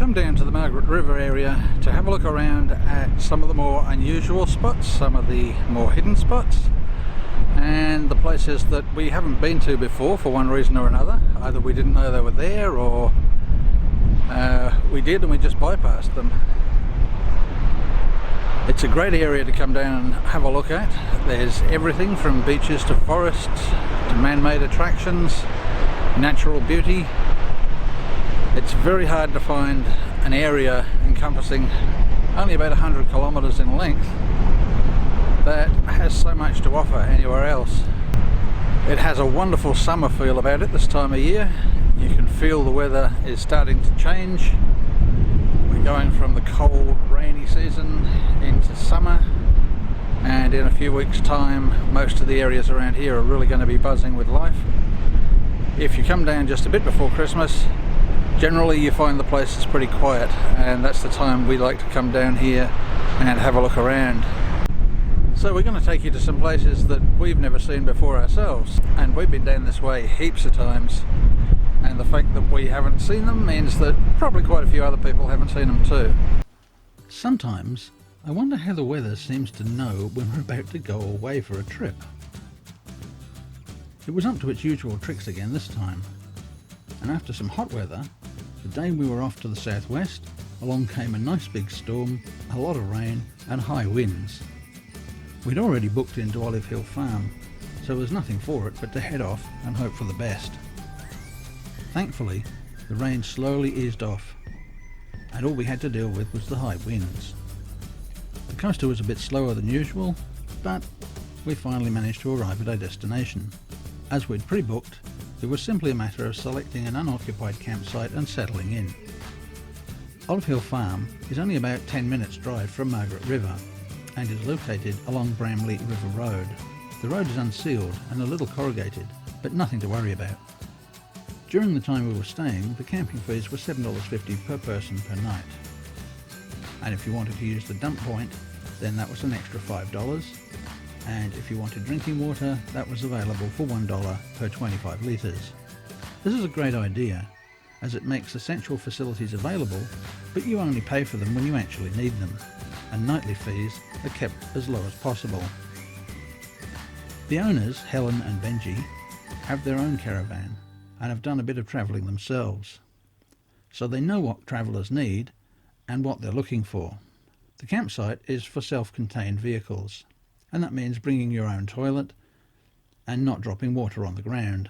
come down to the Margaret River area to have a look around at some of the more unusual spots, some of the more hidden spots, and the places that we haven't been to before for one reason or another. Either we didn't know they were there, or we did and we just bypassed them. It's a great area to come down and have a look at. There's everything from beaches to forests to man-made attractions, natural beauty. It's very hard to find an area encompassing only about 100 kilometres in length that has so much to offer anywhere else. It has a wonderful summer feel about it this time of year. You can feel the weather is starting to change. We're going from the cold, rainy season into summer, and in a few weeks' time most of the areas around here are really going to be buzzing with life. If you come down just a bit before Christmas, generally you find the place is pretty quiet, and that's the time we like to come down here and have a look around. So we're going to take you to some places that we've never seen before ourselves, and we've been down this way heaps of times, and the fact that we haven't seen them means that probably quite a few other people haven't seen them too. Sometimes I wonder how the weather seems to know when we're about to go away for a trip. It was up to its usual tricks again this time, and after some hot weather, the day we were off to the southwest, along came a nice big storm, a lot of rain and high winds. We'd already booked into Olive Hill Farm, so there was nothing for it but to head off and hope for the best. Thankfully, the rain slowly eased off, and all we had to deal with was the high winds. The coaster was a bit slower than usual, but we finally managed to arrive at our destination. As we'd pre-booked, it was simply a matter of selecting an unoccupied campsite and settling in. Olive Hill Farm is only about 10 minutes drive from Margaret River and is located along Bramley River Road. The road is unsealed and a little corrugated, but nothing to worry about. During the time we were staying, the camping fees were $7.50 per person per night. And if you wanted to use the dump point, then that was an extra $5. And if you wanted drinking water, that was available for $1 per 25 litres. This is a great idea, as it makes essential facilities available, but you only pay for them when you actually need them, and nightly fees are kept as low as possible. The owners, Helen and Benji, have their own caravan and have done a bit of travelling themselves, so they know what travellers need and what they're looking for. The campsite is for self-contained vehicles, and that means bringing your own toilet and not dropping water on the ground.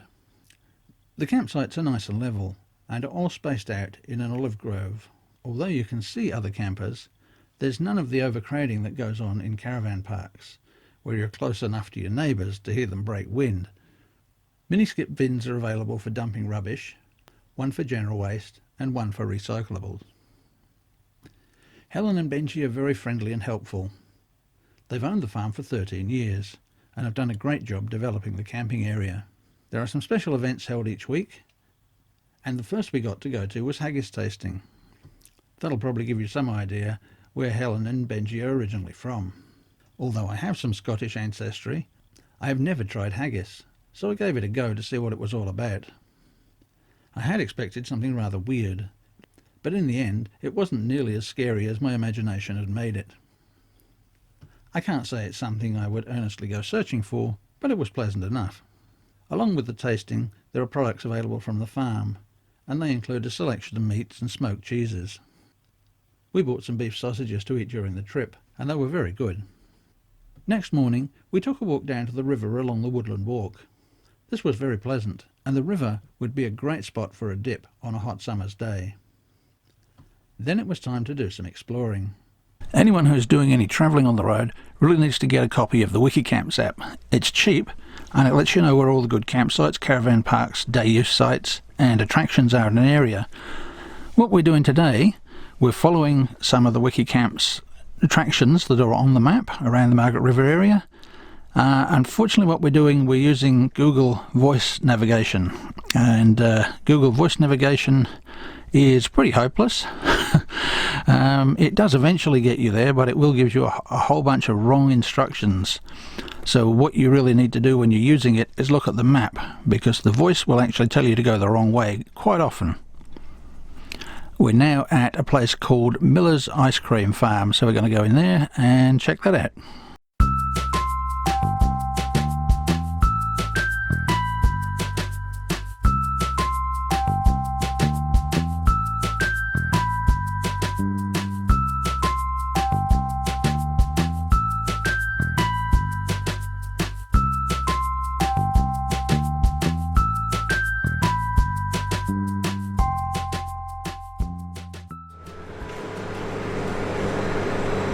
The campsites are nice and level and are all spaced out in an olive grove. Although you can see other campers, there's none of the overcrowding that goes on in caravan parks, where you're close enough to your neighbours to hear them break wind. Mini-skip bins are available for dumping rubbish, one for general waste and one for recyclables. Helen and Benji are very friendly and helpful. They've owned the farm for 13 years and have done a great job developing the camping area. There are some special events held each week, and the first we got to go to was haggis tasting. That'll probably give you some idea where Helen and Benji are originally from. Although I have some Scottish ancestry, I have never tried haggis, so I gave it a go to see what it was all about. I had expected something rather weird, but in the end it wasn't nearly as scary as my imagination had made it. I can't say it's something I would earnestly go searching for, but it was pleasant enough. Along with the tasting, there are products available from the farm, and they include a selection of meats and smoked cheeses. We bought some beef sausages to eat during the trip, and they were very good. Next morning, we took a walk down to the river along the Woodland Walk. This was very pleasant, and the river would be a great spot for a dip on a hot summer's day. Then it was time to do some exploring. Anyone who's doing any travelling on the road really needs to get a copy of the Wikicamps app. It's cheap, and it lets you know where all the good campsites, caravan parks, day use sites and attractions are in an area. What we're doing today, we're following some of the Wikicamps attractions that are on the map around the Margaret River area. Unfortunately what we're doing, we're using Google Voice Navigation, and Google Voice Navigation is pretty hopeless. It does eventually get you there, but it will give you a whole bunch of wrong instructions. So what you really need to do when you're using it is look at the map, because the voice will actually tell you to go the wrong way quite often. We're now at a place called Miller's Ice Cream Farm, so we're going to go in there and check that out.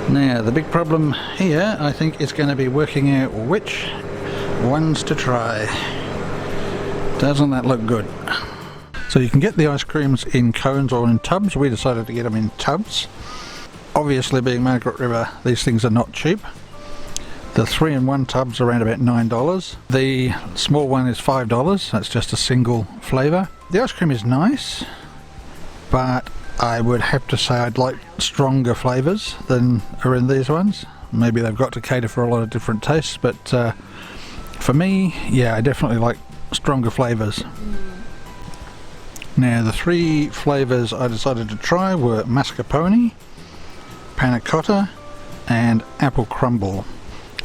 Now the big problem here, I think, is going to be working out which ones to try. Doesn't that look good? So you can get the ice creams in cones or in tubs. We decided to get them in tubs. Obviously, being Margaret River, these things are not cheap. The 3-in-1 tub's around about $9. The small one is $5. That's just a single flavour. The ice cream is nice, but I would have to say I'd like stronger flavours than are in these ones. Maybe they've got to cater for a lot of different tastes, but for me, yeah, I definitely like stronger flavours. Now the 3 flavours I decided to try were mascarpone, panna cotta and apple crumble.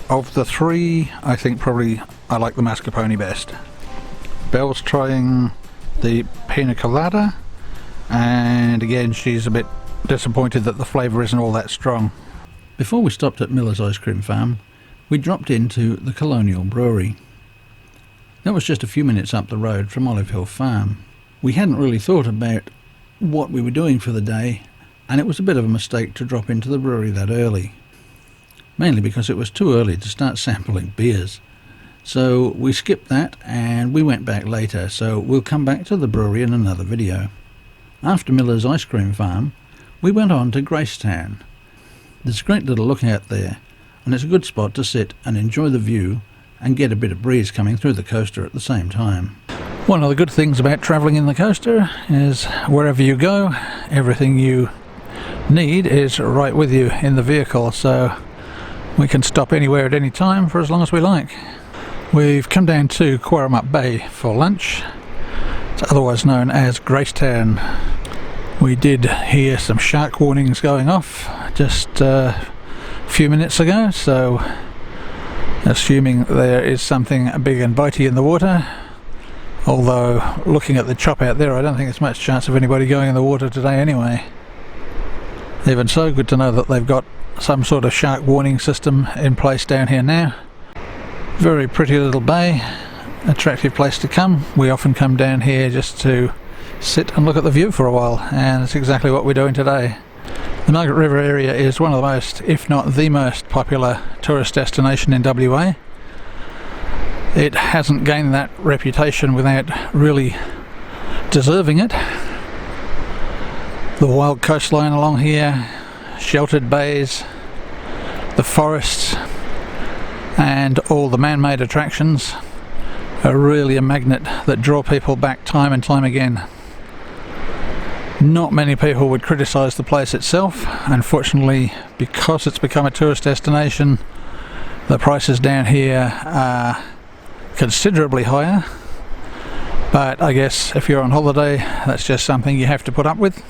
Of the 3, I think probably I like the mascarpone best. Belle's trying the pina colada, and again she's a bit disappointed that the flavour isn't all that strong. Before we stopped at Miller's Ice Cream Farm, we dropped into the Colonial Brewery. That was just a few minutes up the road from Olive Hill Farm. We hadn't really thought about what we were doing for the day, and it was a bit of a mistake to drop into the brewery that early. Mainly because it was too early to start sampling beers. So we skipped that and we went back later, so we'll come back to the brewery in another video. After Miller's Ice Cream Farm, we went on to Gracetown. There's a great little lookout there, and it's a good spot to sit and enjoy the view and get a bit of breeze coming through the coaster at the same time. One of the good things about travelling in the coaster is wherever you go, everything you need is right with you in the vehicle, so we can stop anywhere at any time for as long as we like. We've come down to Boranup Bay for lunch. It's otherwise known as Gracetown. We did hear some shark warnings going off just a few minutes ago, so assuming there is something big and bitey in the water, although looking at the chop out there I don't think there's much chance of anybody going in the water today anyway. Even so, good to know that they've got some sort of shark warning system in place down here now. Very pretty little bay, attractive place to come. We often come down here just to sit and look at the view for a while, and it's exactly what we're doing today. The Margaret River area is one of the most, if not the most popular tourist destination in WA. It hasn't gained that reputation without really deserving it. The wild coastline along here, sheltered bays, the forests and all the man-made attractions are really a magnet that draw people back time and time again. Not many people would criticise the place itself. Unfortunately, because it's become a tourist destination, the prices down here are considerably higher, but I guess if you're on holiday, that's just something you have to put up with.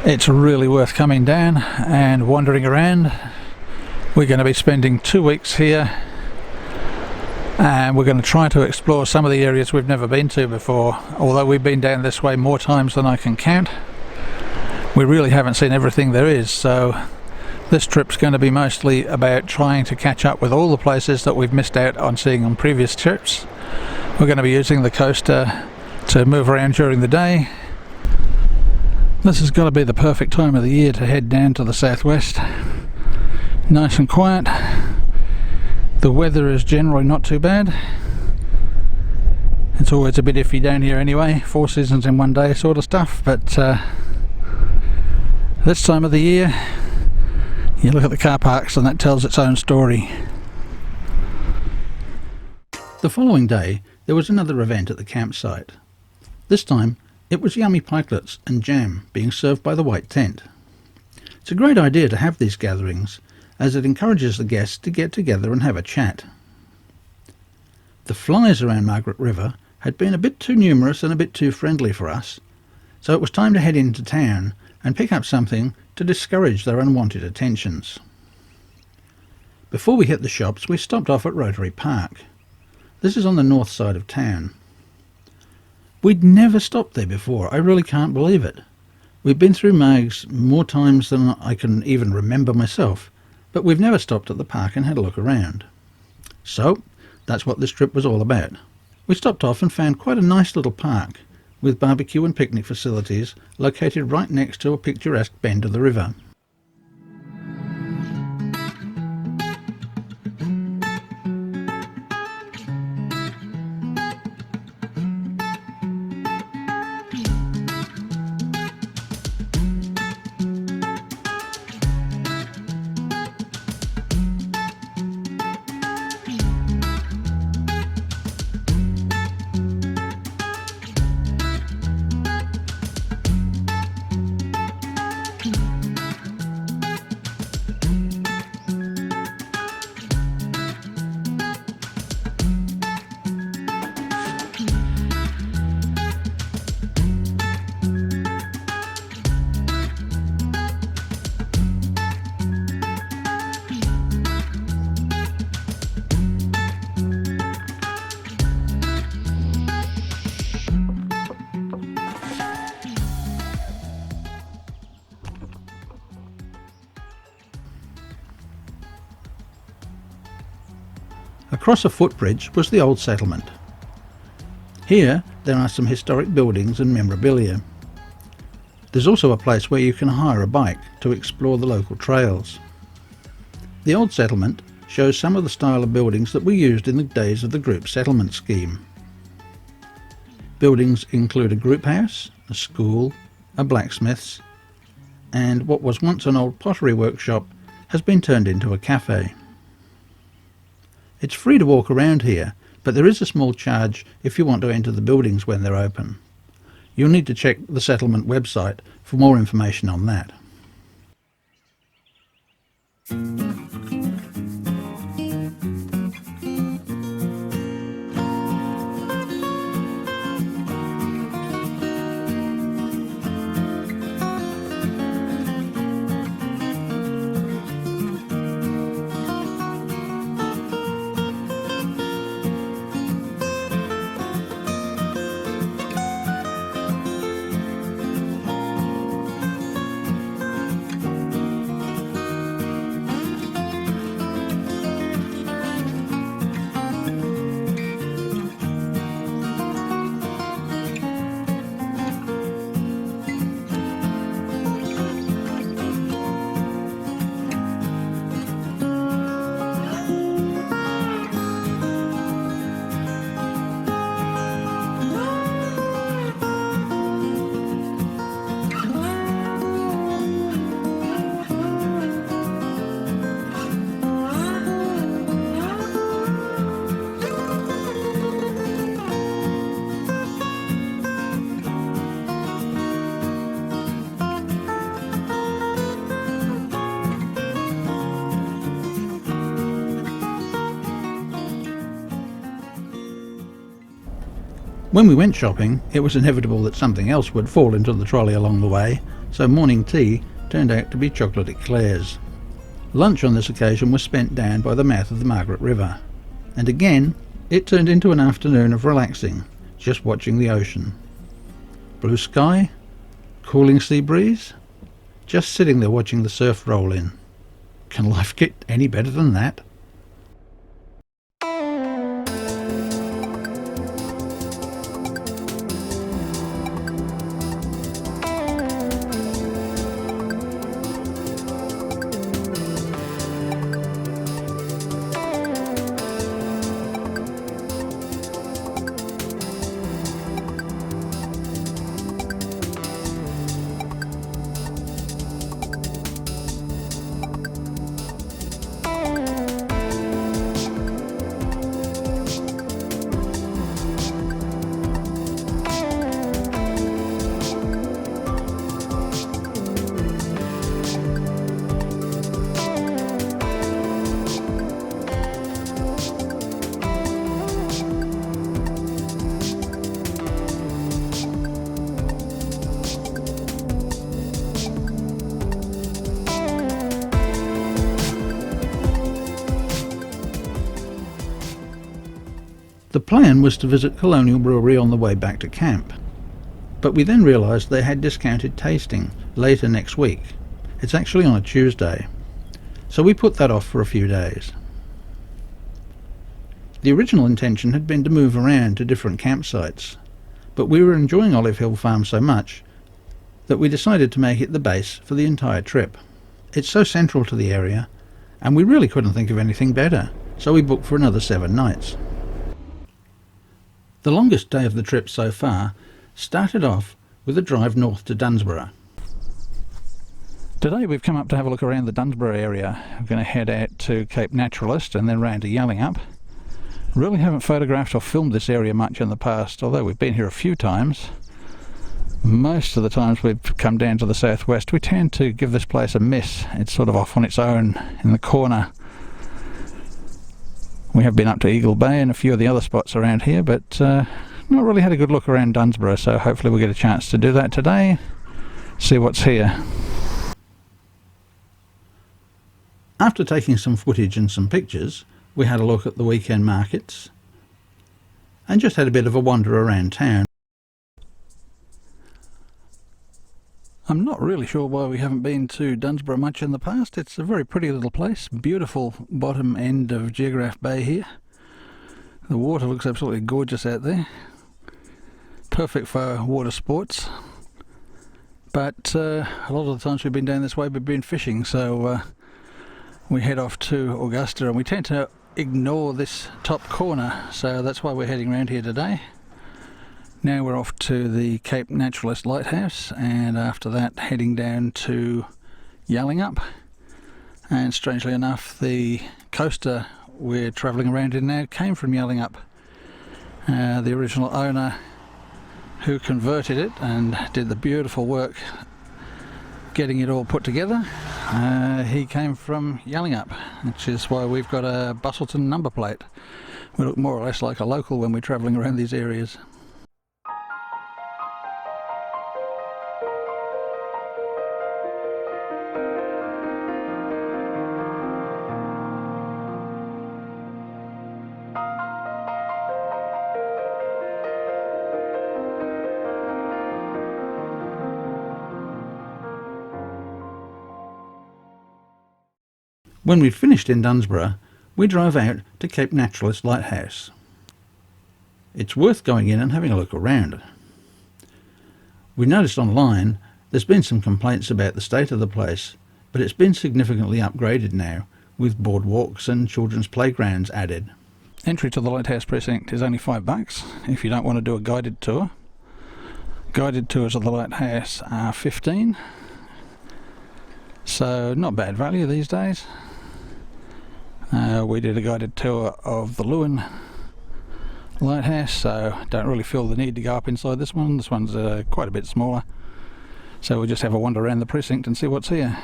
It's really worth coming down and wandering around. We're going to be spending 2 weeks here, and we're going to try to explore some of the areas we've never been to before. Although we've been down this way more times than I can count, we really haven't seen everything there is, so this trip's going to be mostly about trying to catch up with all the places that we've missed out on seeing on previous trips. We're going to be using the coaster to move around during the day. This has got to be the perfect time of the year to head down to the southwest. Nice and quiet. The weather is generally not too bad. It's always a bit iffy down here anyway, 4 seasons in one day sort of stuff, but this time of the year you look at the car parks and that tells its own story. The following day there was another event at the campsite. This time it was yummy pikelets and jam being served by the white tent. It's a great idea to have these gatherings, as it encourages the guests to get together and have a chat. The flies around Margaret River had been a bit too numerous and a bit too friendly for us, So it was time to head into town and pick up something to discourage their unwanted attentions. Before we hit the shops, we stopped off at Rotary Park. This is on the north side of town. We'd never stopped there before, I really can't believe it. We've been through Margs more times than I can even remember myself, but we've never stopped at the park and had a look around. So, that's what this trip was all about. We stopped off and found quite a nice little park, with barbecue and picnic facilities located right next to a picturesque bend of the river. Across a footbridge was the old settlement. Here there are some historic buildings and memorabilia. There's also a place where you can hire a bike to explore the local trails. The old settlement shows some of the style of buildings that were used in the days of the group settlement scheme. Buildings include a group house, a school, a blacksmith's, and what was once an old pottery workshop has been turned into a cafe. It's free to walk around here, but there is a small charge if you want to enter the buildings when they're open. You'll need to check the settlement website for more information on that. When we went shopping, it was inevitable that something else would fall into the trolley along the way, so morning tea turned out to be chocolate eclairs. Lunch on this occasion was spent down by the mouth of the Margaret River, and again it turned into an afternoon of relaxing, just watching the ocean. Blue sky, cooling sea breeze, just sitting there watching the surf roll in. Can life get any better than that? The plan was to visit Colonial Brewery on the way back to camp, but we then realised they had discounted tasting later next week. It's actually on a Tuesday, so we put that off for a few days. The original intention had been to move around to different campsites, but we were enjoying Olive Hill Farm so much that we decided to make it the base for the entire trip. It's so central to the area, and we really couldn't think of anything better, so we booked for another 7 nights. The longest day of the trip so far started off with a drive north to Dunsborough. Today we've come up to have a look around the Dunsborough area. We're going to head out to Cape Naturaliste and then round to Yallingup. Really haven't photographed or filmed this area much in the past, although we've been here a few times. Most of the times we've come down to the southwest, we tend to give this place a miss. It's sort of off on its own in the corner. We have been up to Eagle Bay and a few of the other spots around here, but not really had a good look around Dunsborough, so hopefully we'll get a chance to do that today, see what's here. After taking some footage and some pictures, we had a look at the weekend markets and just had a bit of a wander around town. I'm not really sure why we haven't been to Dunsborough much in the past. It's a very pretty little place, beautiful bottom end of Geograph Bay here. The water looks absolutely gorgeous out there, perfect for water sports, but a lot of the times we've been down this way we've been fishing, so we head off to Augusta and we tend to ignore this top corner, so that's why we're heading around here today. Now we're off to the Cape Naturaliste Lighthouse, and after that heading down to Yallingup. And strangely enough, the coaster we're travelling around in now came from Yallingup. The original owner who converted it and did the beautiful work getting it all put together, he came from Yallingup, which is why we've got a Bustleton number plate. We look more or less like a local when we're travelling around these areas. When we'd finished in Dunsborough, we drove out to Cape Naturaliste Lighthouse. It's worth going in and having a look around. We noticed online there's been some complaints about the state of the place, but it's been significantly upgraded now, with boardwalks and children's playgrounds added. Entry to the Lighthouse precinct is only $5 if you don't want to do a guided tour. Guided tours of the Lighthouse are $15, so not bad value these days. We did a guided tour of the Lewin Lighthouse, so don't really feel the need to go up inside this one. This one's quite a bit smaller, so we'll just have a wander around the precinct and see what's here.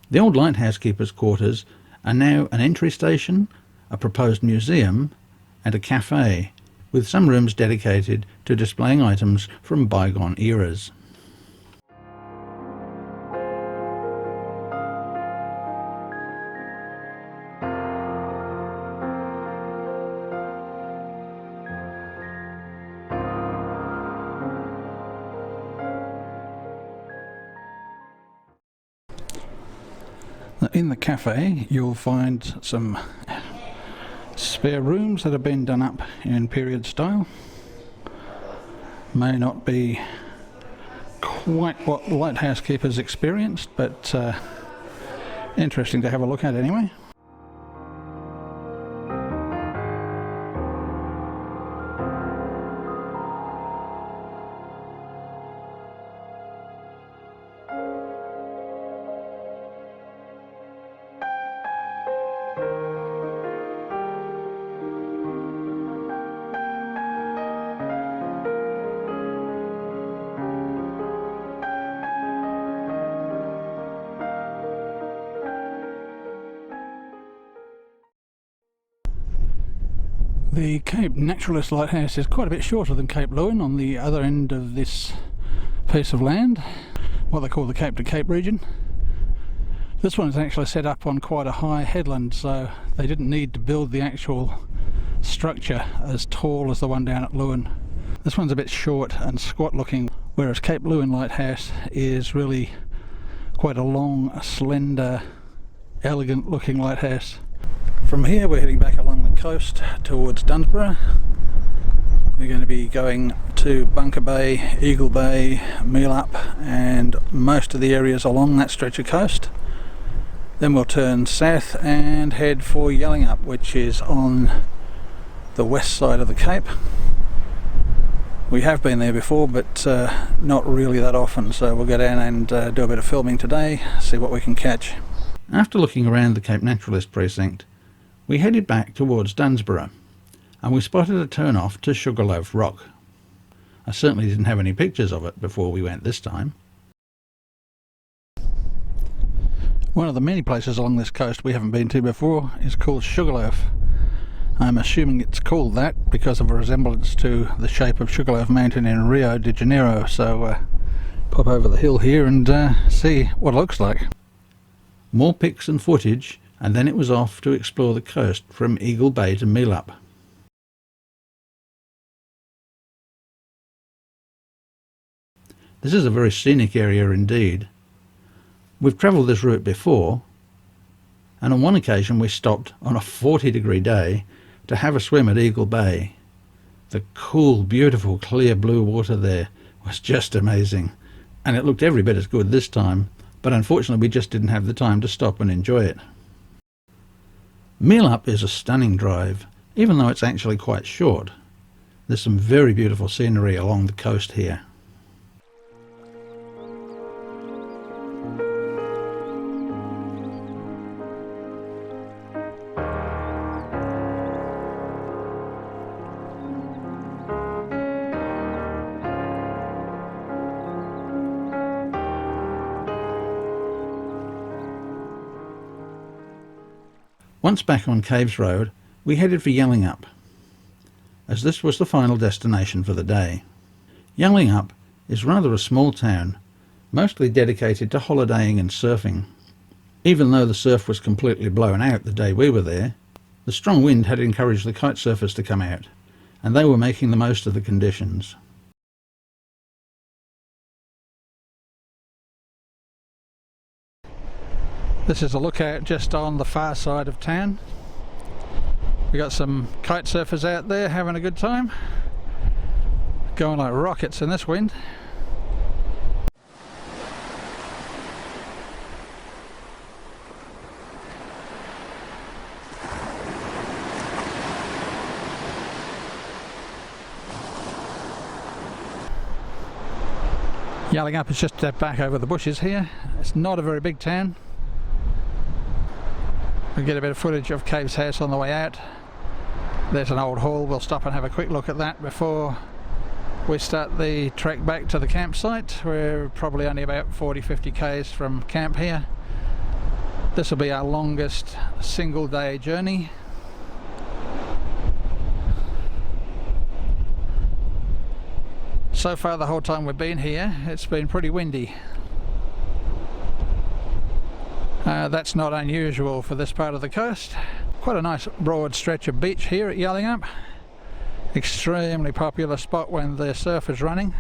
The old lighthouse keeper's quarters are now an entry station, a proposed museum and a cafe, with some rooms dedicated to displaying items from bygone eras. In the cafe you'll find some spare rooms that have been done up in period style. May not be quite what lighthouse keepers experienced, but interesting to have a look at anyway. The Cape Naturaliste Lighthouse is quite a bit shorter than Cape Lewin on the other end of this piece of land, what they call the Cape to Cape region. This one is actually set up on quite a high headland, so they didn't need to build the actual structure as tall as the one down at Lewin. This one's a bit short and squat looking, whereas Cape Lewin Lighthouse is really quite a long, slender, elegant looking lighthouse. From here we're heading back along the coast towards Dunsborough. We're going to be going to Bunker Bay, Eagle Bay, Meelup and most of the areas along that stretch of coast. Then we'll turn south and head for Yallingup, which is on the west side of the Cape. We have been there before, but not really that often, so we'll go down and do a bit of filming today, see what we can catch. After looking around the Cape Naturaliste precinct, we headed back towards Dunsborough, and we spotted a turn-off to Sugarloaf Rock. I certainly didn't have any pictures of it before we went this time. One of the many places along this coast we haven't been to before is called Sugarloaf. I'm assuming it's called that because of a resemblance to the shape of Sugarloaf Mountain in Rio de Janeiro, so pop over the hill here and see what it looks like. More pics and footage, and then it was off to explore the coast from Eagle Bay to Meelup. This is a very scenic area indeed. We've travelled this route before, and on one occasion we stopped on a 40-degree day to have a swim at Eagle Bay. The cool, beautiful, clear blue water there was just amazing, and it looked every bit as good this time, but unfortunately we just didn't have the time to stop and enjoy it. Meelup is a stunning drive, even though it's actually quite short. There's some very beautiful scenery along the coast here. Once back on Caves Road, we headed for Yallingup, as this was the final destination for the day. Yallingup is rather a small town, mostly dedicated to holidaying and surfing. Even though the surf was completely blown out the day we were there, the strong wind had encouraged the kite surfers to come out, and they were making the most of the conditions. This is a lookout just on the far side of town. We got some kite surfers out there having a good time, going like rockets in this wind. Yallingup is just back over the bushes here. It's not a very big town. We'll get a bit of footage of Cave's house on the way out. There's an old hall, we'll stop and have a quick look at that before we start the trek back to the campsite. We're probably only about 40-50 k's from camp here. This will be our longest single day journey. So far the whole time we've been here it's been pretty windy. That's not unusual for this part of the coast. Quite a nice broad stretch of beach here at Yallingup. Extremely popular spot when the surf is running.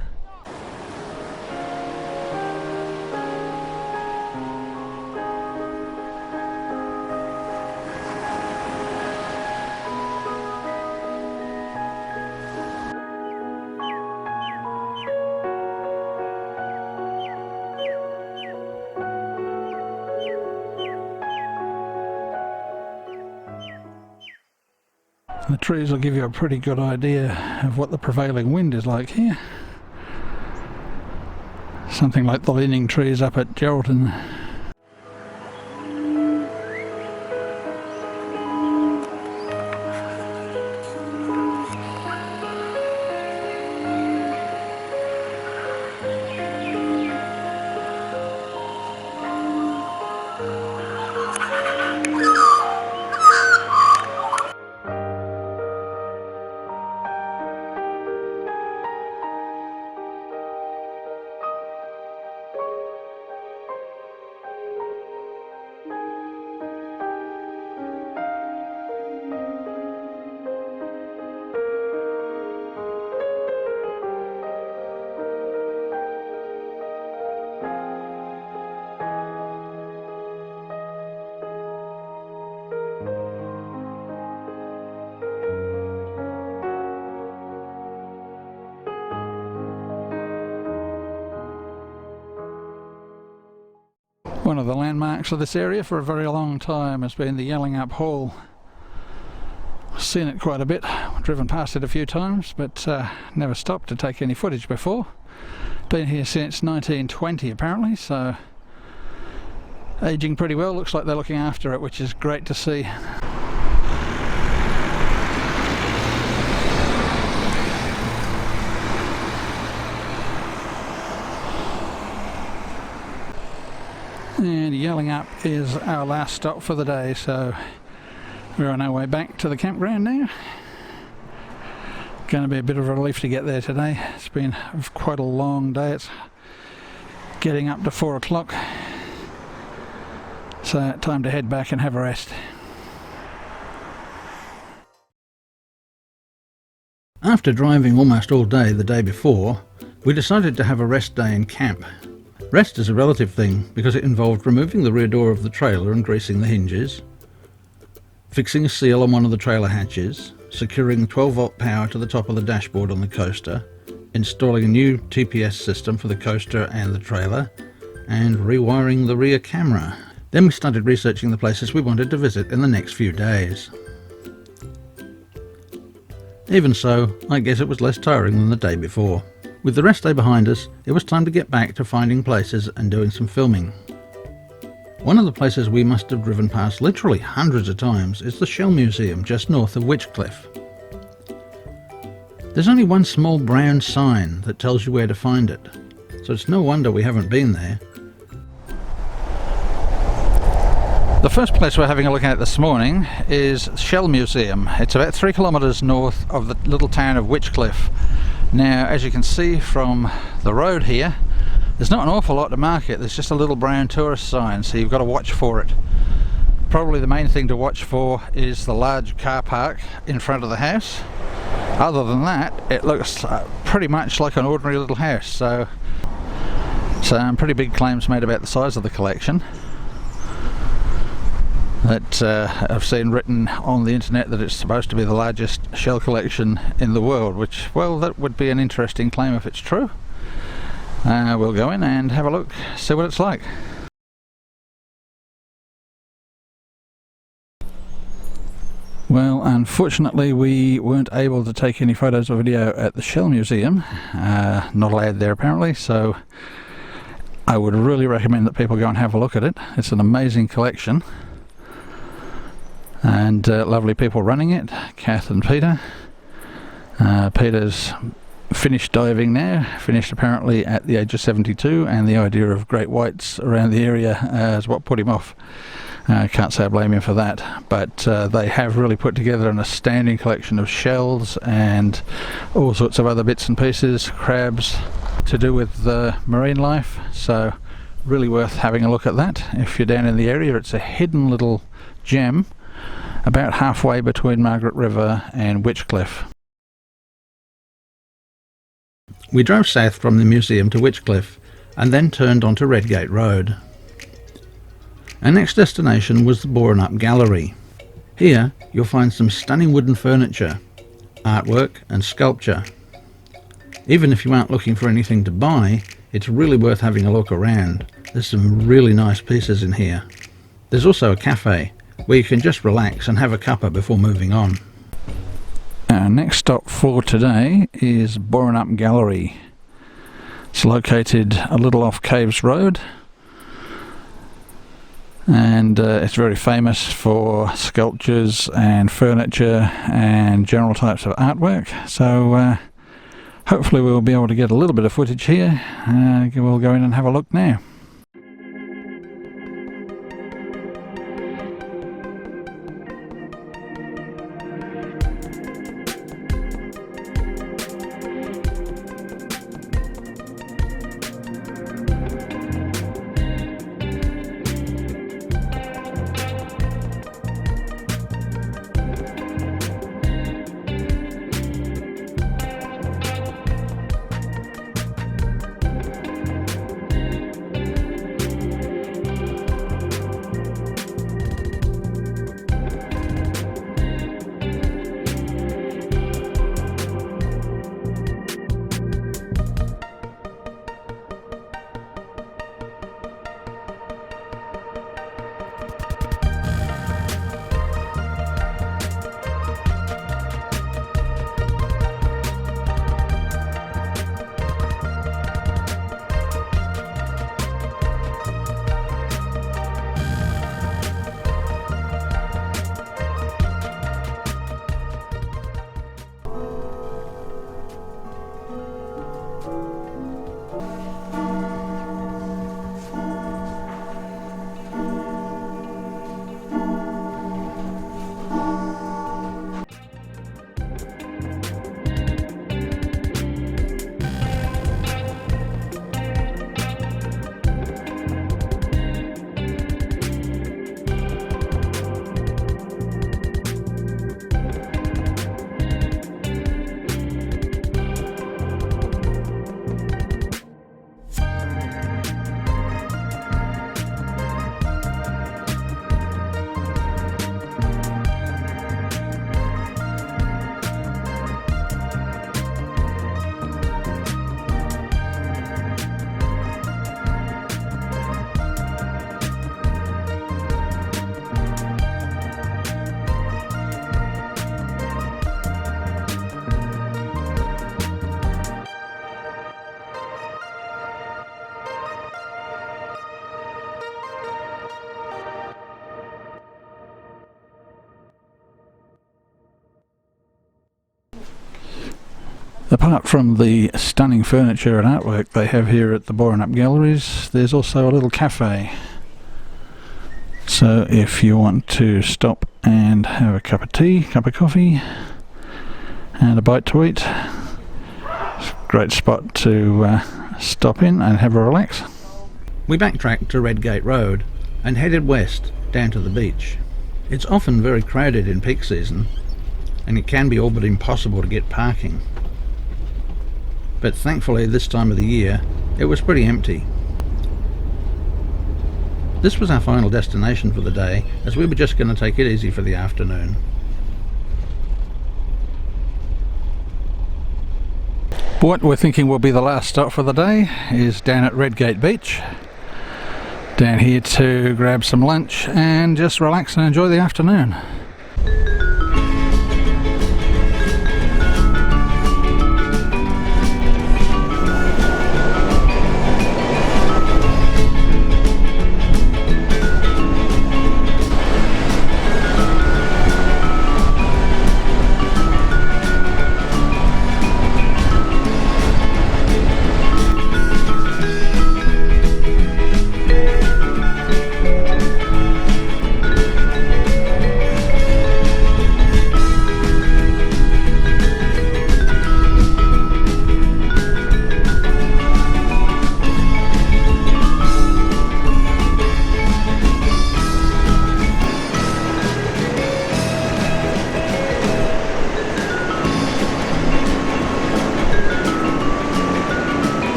The trees will give you a pretty good idea of what the prevailing wind is like here. Something like the leaning trees up at Geraldton. One of the landmarks of this area for a very long time has been the Yallingup Hall. Seen it quite a bit, driven past it a few times, but never stopped to take any footage before. Been here since 1920 apparently, so aging pretty well. Looks like they're looking after it, which is great to see. And Yallingup is our last stop for the day, so we're on our way back to the campground now. Going to be a bit of a relief to get there today. It's been quite a long day. It's getting up to 4 o'clock, so time to head back and have a rest. After driving almost all day the day before, we decided to have a rest day in camp. Rest is a relative thing because it involved removing the rear door of the trailer and greasing the hinges, fixing a seal on one of the trailer hatches, securing 12-volt power to the top of the dashboard on the coaster, installing a new TPS system for the coaster and the trailer, and rewiring the rear camera. Then we started researching the places we wanted to visit in the next few days. Even so, I guess it was less tiring than the day before. With the rest day behind us, it was time to get back to finding places and doing some filming. One of the places we must have driven past literally hundreds of times is the Shell Museum just north of Witchcliffe. There's only one small brown sign that tells you where to find it, so it's no wonder we haven't been there. The first place we're having a look at this morning is Shell Museum. It's about 3 kilometres north of the little town of Witchcliffe. Now, as you can see from the road here, there's not an awful lot to mark it. There's just a little brown tourist sign, so you've got to watch for it. Probably the main thing to watch for is the large car park in front of the house. Other than that, it looks pretty much like an ordinary little house, so some pretty big claims made about the size of the collection. That I've seen written on the internet that it's supposed to be the largest shell collection in the world, which, well, that would be an interesting claim if it's true. We'll go in and have a look, see what it's like. Well, unfortunately we weren't able to take any photos or video at the Shell Museum, not allowed there apparently, so I would really recommend that people go and have a look at it. It's an amazing collection. And lovely people running it, Kath and Peter. Peter's finished diving now, finished apparently at the age of 72, and the idea of great whites around the area is what put him off. Can't say I blame him for that, but they have really put together an outstanding collection of shells and all sorts of other bits and pieces, crabs, to do with marine life, so really worth having a look at that if you're down in the area. It's a hidden little gem about halfway between Margaret River and Witchcliffe. We drove south from the museum to Witchcliffe and then turned onto Redgate Road. Our next destination was the Boranup Gallery. Here you'll find some stunning wooden furniture, artwork and sculpture. Even if you aren't looking for anything to buy, it's really worth having a look around. There's some really nice pieces in here. There's also a cafe where you can just relax and have a cuppa before moving on. Our next stop for today is Boranup Gallery. It's located a little off Caves Road, and it's very famous for sculptures and furniture and general types of artwork, so hopefully we'll be able to get a little bit of footage here. We'll go in and have a look now. Apart from the stunning furniture and artwork they have here at the Boranup Galleries, there's also a little cafe. So if you want to stop and have a cup of tea, cup of coffee and a bite to eat, it's a great spot to stop in and have a relax. We backtracked to Redgate Road and headed west down to the beach. It's often very crowded in peak season and it can be all but impossible to get parking. But thankfully this time of the year it was pretty empty. This was our final destination for the day, as we were just going to take it easy for the afternoon. What we're thinking will be the last stop for the day is down at Redgate Beach. Down here to grab some lunch and just relax and enjoy the afternoon.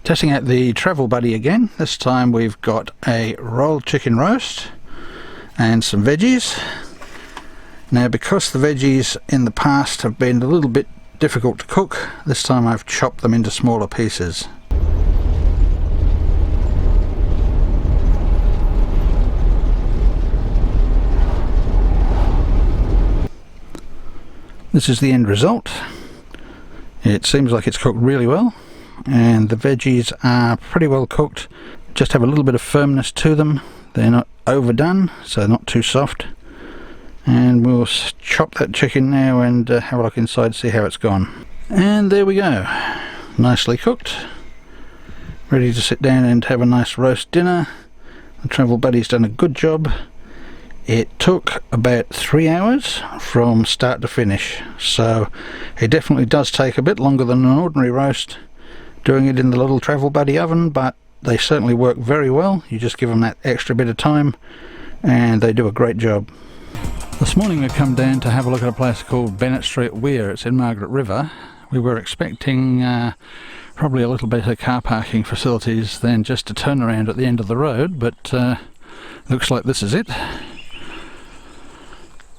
Testing out the travel buddy again. This time we've got a rolled chicken roast and some veggies. Now, because the veggies in the past have been a little bit difficult to cook, this time I've chopped them into smaller pieces. This is the end result. It seems like it's cooked really well, and the veggies are pretty well cooked, just have a little bit of firmness to them. They're not overdone, so they're not too soft. And we'll chop that chicken now and have a look inside, see how it's gone. And there we go, nicely cooked, ready to sit down and have a nice roast dinner. The travel buddy's done a good job. It took about 3 hours from start to finish, so it definitely does take a bit longer than an ordinary roast doing it in the little travel buddy oven, but they certainly work very well. You just give them that extra bit of time and they do a great job. This morning we've come down to have a look at a place called Bennett Street Weir. It's in Margaret River. We were expecting probably a little better car parking facilities than just a turnaround at the end of the road, but looks like this is it.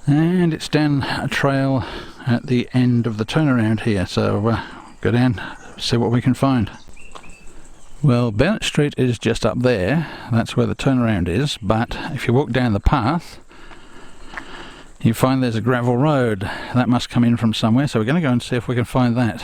And it's down a trail at the end of the turnaround here, so go down, see what we can find. Well, Bennett Street is just up there, that's where the turnaround is, but if you walk down the path you find there's a gravel road. That must come in from somewhere, so we're going to go and see if we can find that.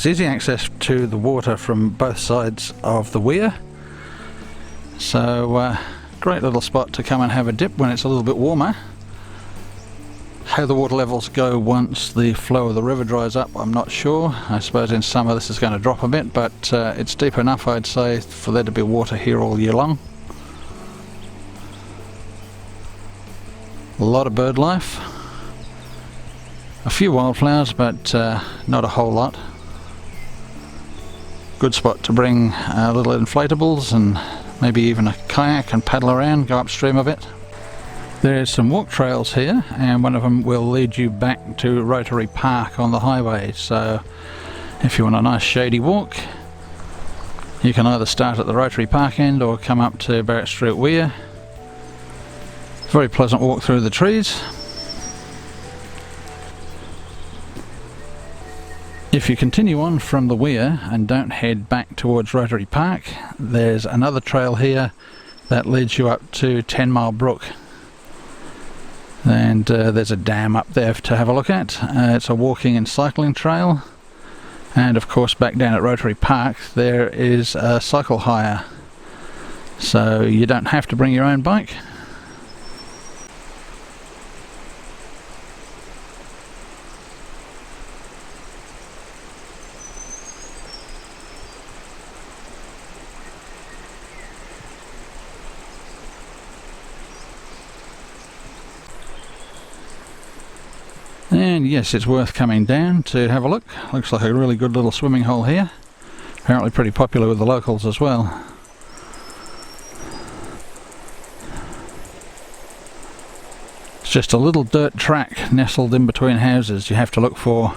There's easy access to the water from both sides of the Weir, so great little spot to come and have a dip when it's a little bit warmer. How the water levels go once the flow of the river dries up, I'm not sure. I suppose in summer this is going to drop a bit, but it's deep enough, I'd say, for there to be water here all year long. A lot of bird life, a few wildflowers, but not a whole lot. Good spot to bring little inflatables and maybe even a kayak and paddle around, go upstream a bit. There's some walk trails here, and one of them will lead you back to Rotary Park on the highway, so if you want a nice shady walk, you can either start at the Rotary Park end or come up to Barrett Street Weir. Very pleasant walk through the trees. If you continue on from the Weir and don't head back towards Rotary Park, there's another trail here that leads you up to 10 Mile Brook. And there's a dam up there to have a look at. It's a walking and cycling trail, and of course back down at Rotary Park there is a cycle hire, so you don't have to bring your own bike. And yes, it's worth coming down to have a look. Looks like a really good little swimming hole here. Apparently pretty popular with the locals as well. It's just a little dirt track nestled in between houses you have to look for.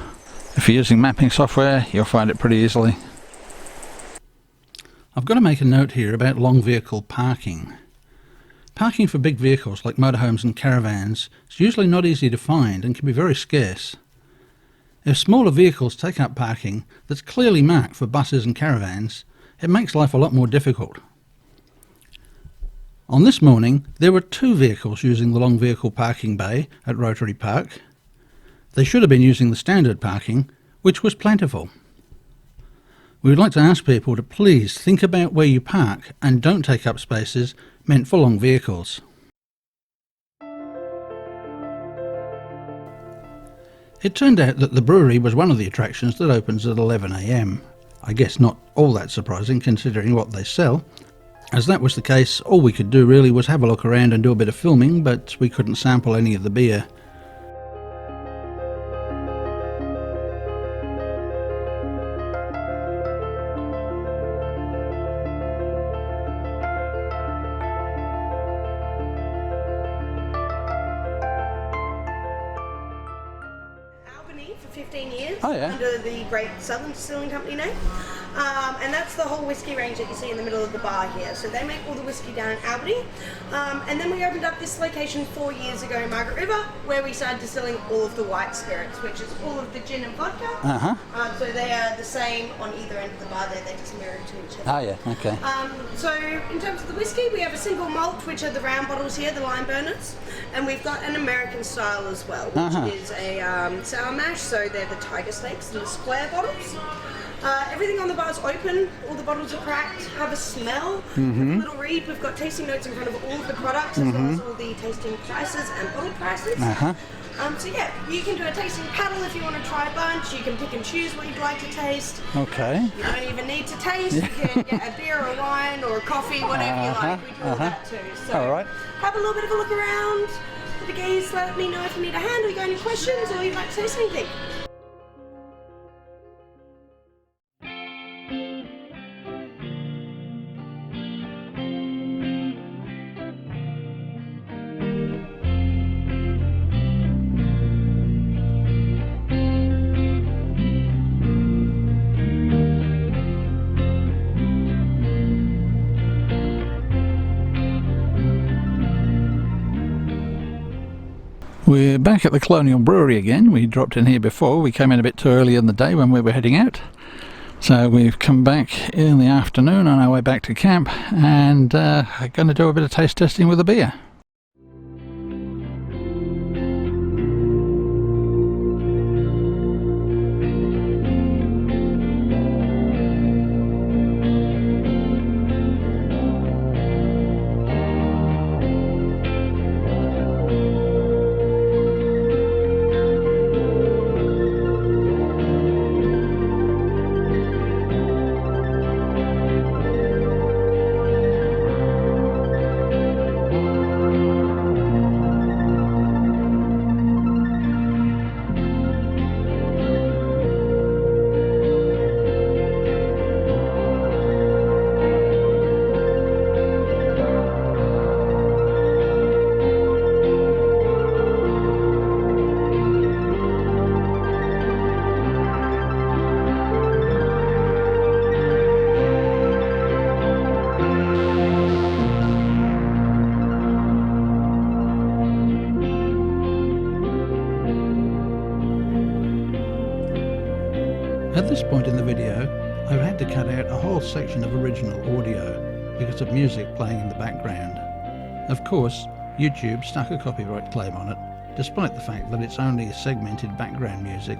If you're using mapping software, you'll find it pretty easily. I've got to make a note here about long vehicle parking. Parking for big vehicles like motorhomes and caravans is usually not easy to find and can be very scarce. If smaller vehicles take up parking that's clearly marked for buses and caravans, it makes life a lot more difficult. On this morning, there were 2 vehicles using the long vehicle parking bay at Rotary Park. They should have been using the standard parking, which was plentiful. We would like to ask people to please think about where you park and don't take up spaces meant for long vehicles. It turned out that the brewery was one of the attractions that opens at 11 AM. I guess not all that surprising considering what they sell. As that was the case, all we could do really was have a look around and do a bit of filming, but we couldn't sample any of the beer. For 15 years, Oh, yeah. under the Great Southern Distilling Company name, and that's the whole whiskey range that you see in the middle of the bar here. So they make all the whiskey down in Albany, and then we opened up this location 4 years ago in Margaret River, where we started distilling all of the white spirits, which is all of the gin and vodka. So they are the same on either end of the bar there, they just mirror to each other. Oh yeah, okay. So in terms of the whiskey, we have a single malt, which are the round bottles here, the lime burners, and we've got an American style as well, which is a sour mash, so they're the tiger snakes, the square bottles. Everything on the bar is open, all the bottles are cracked, have a smell, have a little read. We've got tasting notes in front of all of the products, as well as all the tasting prices and bottle prices. So yeah, you can do a tasting paddle if you want to try a bunch. You can pick and choose what you'd like to taste. Okay. You don't even need to taste. You can get a beer or a wine or a coffee, whatever you like. We do all that too. So all right. Have a little bit of a look around. Have a gaze, let me know if you need a hand or you got any questions or you'd like to taste anything. We're back at the Colonial Brewery again. We dropped in here before. We came in a bit too early in the day when we were heading out. So we've come back in the afternoon on our way back to camp and going to do a bit of taste testing with the beer. At this point in the video, I've had to cut out a whole section of original audio because of music playing in the background. Of course, YouTube stuck a copyright claim on it, despite the fact that it's only segmented background music.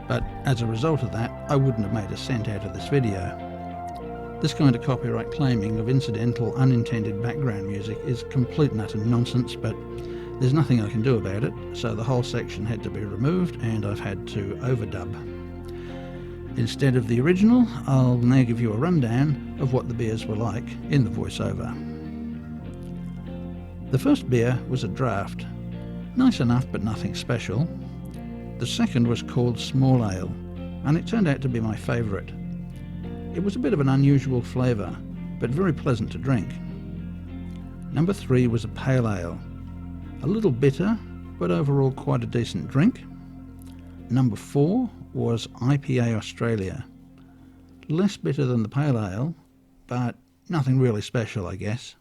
But as a result of that, I wouldn't have made a cent out of this video. This kind of copyright claiming of incidental, unintended background music is complete and utter nonsense, but there's nothing I can do about it, so the whole section had to be removed and I've had to overdub. Instead of the original, I'll now give you a rundown of what the beers were like in the voiceover. The first beer was a draft. Nice enough, but nothing special. The second was called Small Ale, and it turned out to be my favourite. It was a bit of an unusual flavour, but very pleasant to drink. Number 3 was a Pale Ale. A little bitter, but overall quite a decent drink. Number 4 was IPA Australia. Less bitter than the Pale Ale, but nothing really special, I guess.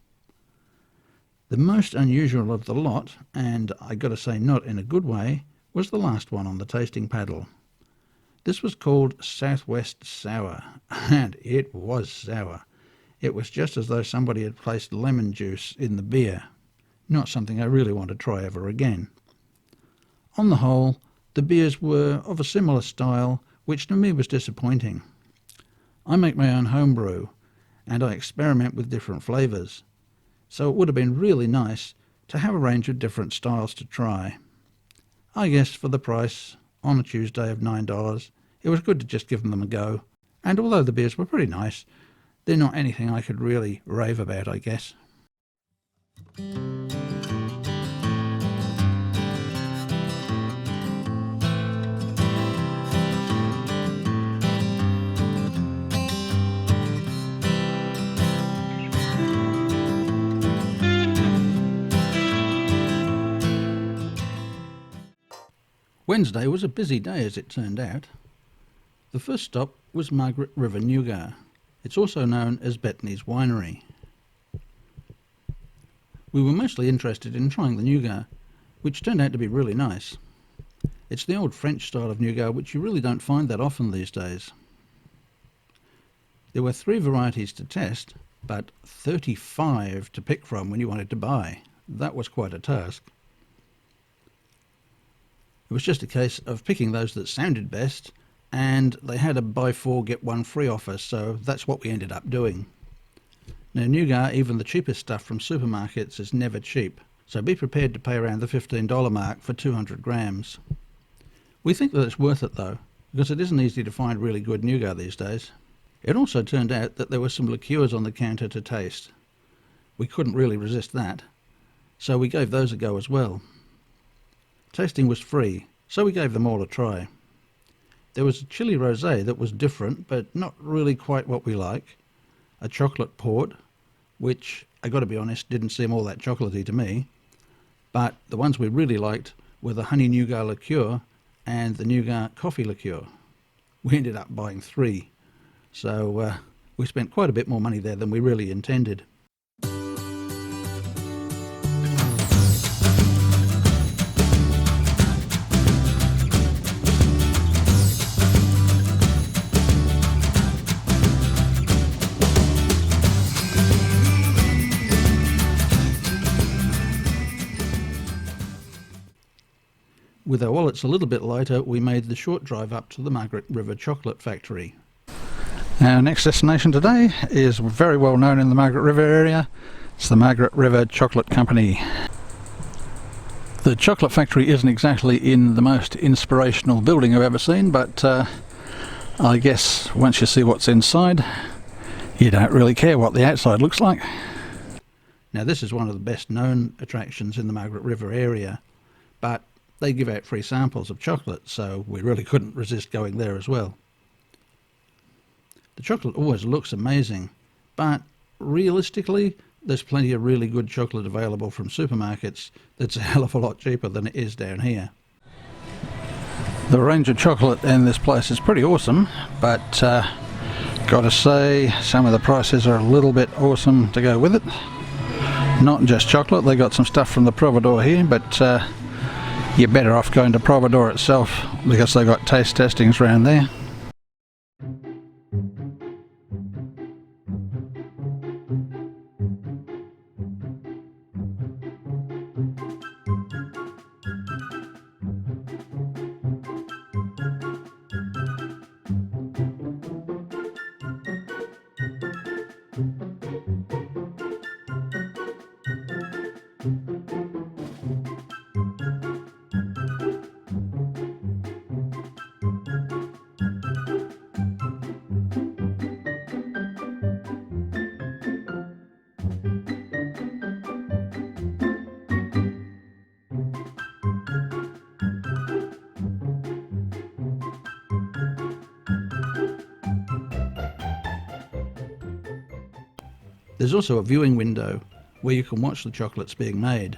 The most unusual of the lot, and I gotta say not in a good way, was the last one on the tasting paddle. This was called Southwest Sour, and it was sour. It was just as though somebody had placed lemon juice in the beer. Not something I really want to try ever again. On the whole, the beers were of a similar style, which to me was disappointing. I make my own homebrew, and I experiment with different flavours, so it would have been really nice to have a range of different styles to try. I guess for the price, on a Tuesday of $9, it was good to just give them a go, and although the beers were pretty nice, they're not anything I could really rave about, I guess. Wednesday was a busy day as it turned out. The first stop was Margaret River Nougat. It's also known as Bethany's Winery. We were mostly interested in trying the nougat, which turned out to be really nice. It's the old French style of nougat which you really don't find that often these days. There were 3 varieties to test, but 35 to pick from when you wanted to buy. That was quite a task. It was just a case of picking those that sounded best, and they had a buy 4 get 1 free offer, so that's what we ended up doing. Now nougat, even the cheapest stuff from supermarkets, is never cheap, so be prepared to pay around the $15 mark for 200 grams. We think that it's worth it though, because it isn't easy to find really good nougat these days. It also turned out that there were some liqueurs on the counter to taste. We couldn't really resist that, so we gave those a go as well. Tasting was free, so we gave them all a try. There was a chili rosé that was different, but not really quite what we like. A chocolate port, which, I got to be honest, didn't seem all that chocolatey to me. But the ones we really liked were the honey nougat liqueur and the nougat coffee liqueur. We ended up buying 3, so we spent quite a bit more money there than we really intended. With our wallets a little bit lighter, we made the short drive up to the Margaret River Chocolate Factory. Our next destination today is very well known in the Margaret River area. It's the Margaret River Chocolate Company. The chocolate factory isn't exactly in the most inspirational building I've ever seen, but I guess once you see what's inside, you don't really care what the outside looks like. Now this is one of the best known attractions in the Margaret River area, but they give out free samples of chocolate, so we really couldn't resist going there as well. The chocolate always looks amazing, but realistically, there's plenty of really good chocolate available from supermarkets that's a hell of a lot cheaper than it is down here. The range of chocolate in this place is pretty awesome, but gotta say, some of the prices are a little bit awesome to go with it. Not just chocolate, they got some stuff from the Providore here, but you're better off going to Providore itself because they got taste testings around there. There's also a viewing window where you can watch the chocolates being made.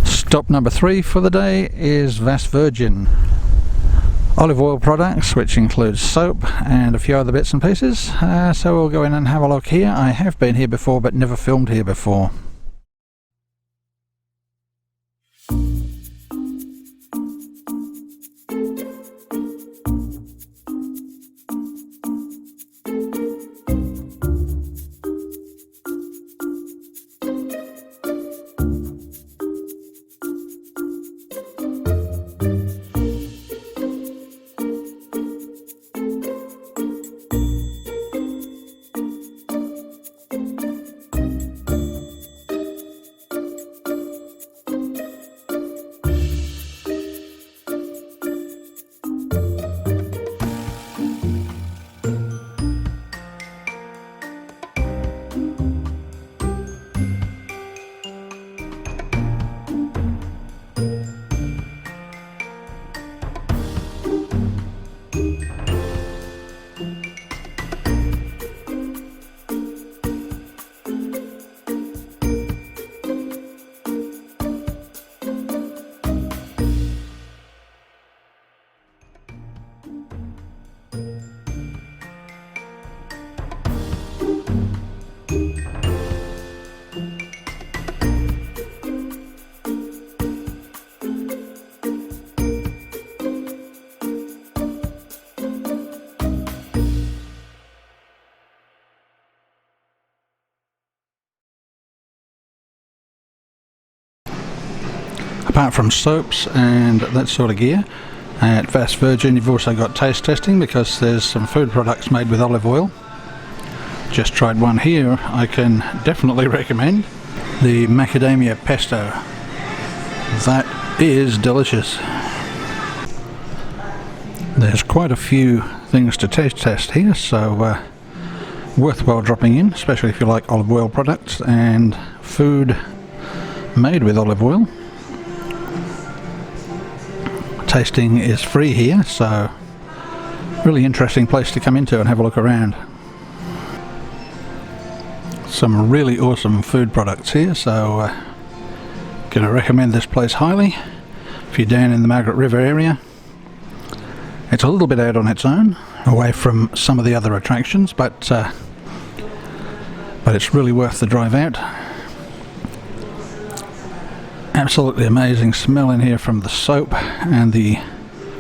Stop number 3 for the day is Vasse Virgin. Olive oil products, which includes soap and a few other bits and pieces. So we'll go in and have a look here. I have been here before but never filmed here before. Apart from soaps and that sort of gear, at Vasse Virgin you've also got taste testing, because there's some food products made with olive oil. Just tried one here, I can definitely recommend the macadamia pesto. That is delicious. There's quite a few things to taste test here, so worthwhile dropping in, especially if you like olive oil products and food made with olive oil. Tasting is free here, so really interesting place to come into and have a look around. Some really awesome food products here, so gonna recommend this place highly if you're down in the Margaret River area. It's a little bit out on its own, away from some of the other attractions, but it's really worth the drive out. Absolutely amazing smell in here from the soap and the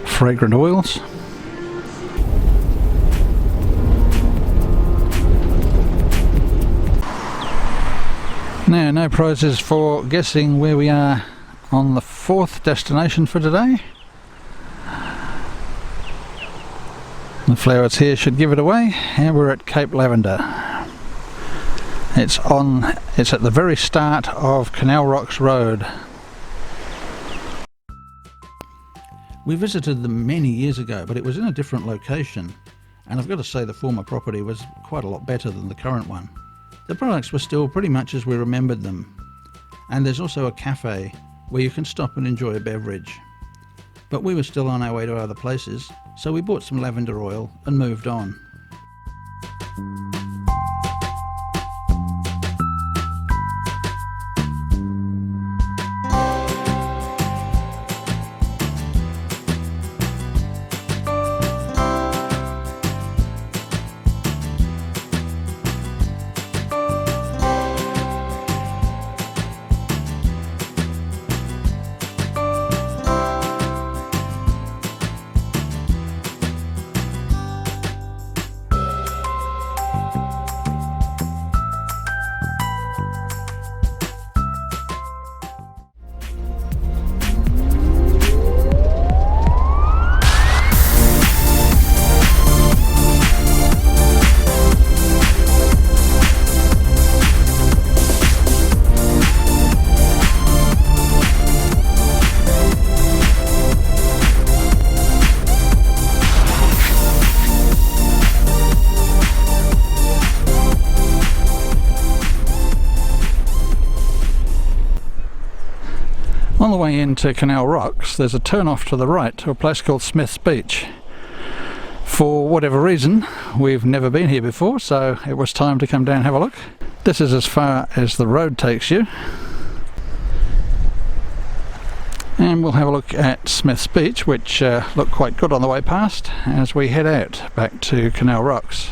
fragrant oils. Now, no prizes for guessing where we are on the 4th destination for today. The flowers here should give it away, and we're at Cape Lavender. It's at the very start of Canal Rocks Road. We visited them many years ago, but it was in a different location, and I've got to say the former property was quite a lot better than the current one. The products were still pretty much as we remembered them, and there's also a cafe where you can stop and enjoy a beverage. but we were still on our way to other places, so we bought some lavender oil and moved on. On the way into Canal Rocks, there's a turn off to the right to a place called Smith's Beach. For whatever reason, we've never been here before, so it was time to come down and have a look. This is as far as the road takes you. And we'll have a look at Smith's Beach, which looked quite good on the way past, as we head out back to Canal Rocks.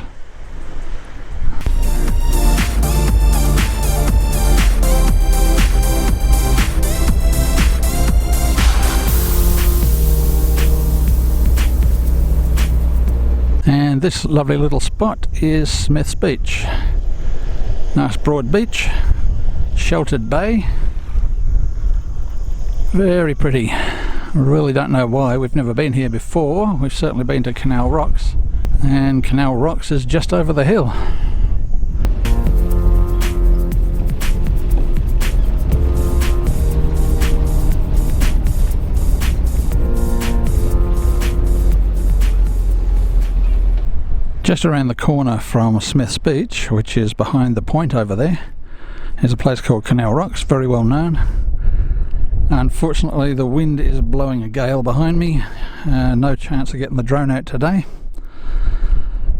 And this lovely little spot is Smith's Beach. Nice broad beach, sheltered bay, very pretty. Really don't know why, we've never been here before. We've certainly been to Canal Rocks, and Canal Rocks is just over the hill. Just around the corner from Smith's Beach, which is behind the point over there, is a place called Canal Rocks, very well known. Unfortunately, the wind is blowing a gale behind me. No chance of getting the drone out today.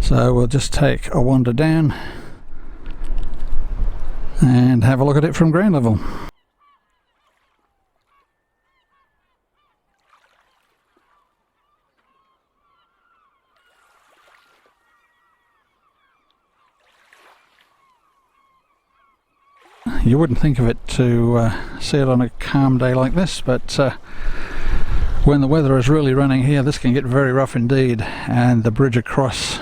So we'll just take a wander down and have a look at it from ground level. You wouldn't think of it to see it on a calm day like this, but when the weather is really running here, this can get very rough indeed, and the bridge across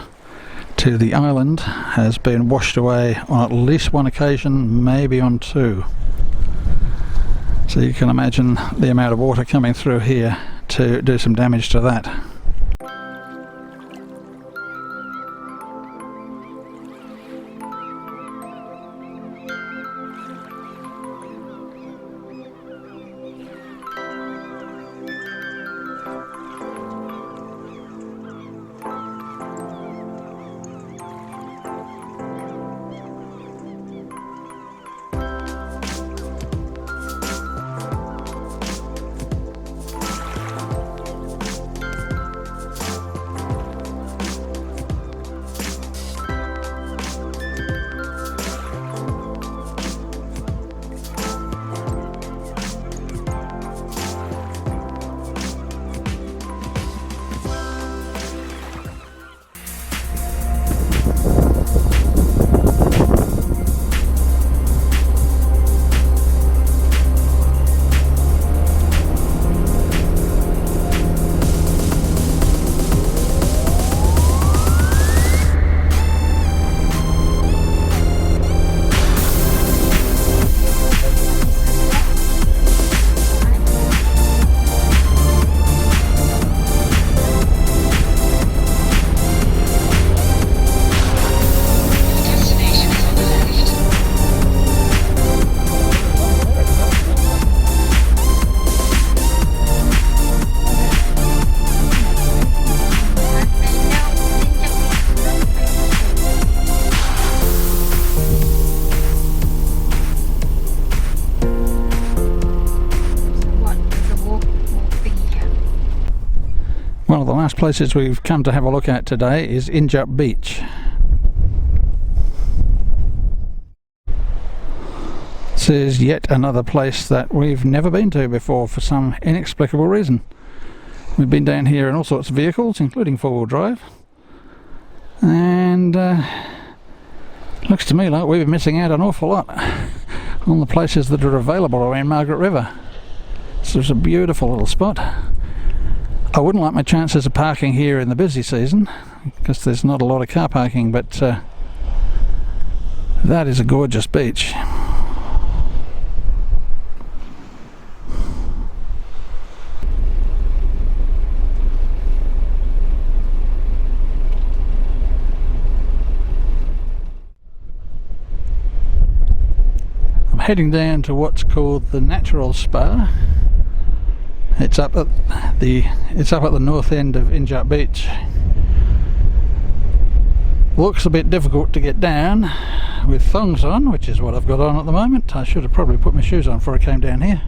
to the island has been washed away on at least one occasion, maybe on two. So you can imagine the amount of water coming through here to do some damage to that. places we've come to have a look at today is Injidup Beach. This is yet another place that we've never been to before for some inexplicable reason. We've been down here in all sorts of vehicles, including four-wheel drive, and looks to me like we've been missing out an awful lot on the places that are available around Margaret River. So it's a beautiful little spot. I wouldn't like my chances of parking here in the busy season because there's not a lot of car parking, but that is a gorgeous beach. Heading down to what's called the Naturaliste Spa. It's up at the north end of Injidup Beach. Looks a bit difficult to get down with thongs on, which is what I've got on at the moment. I should have probably put my shoes on before I came down here.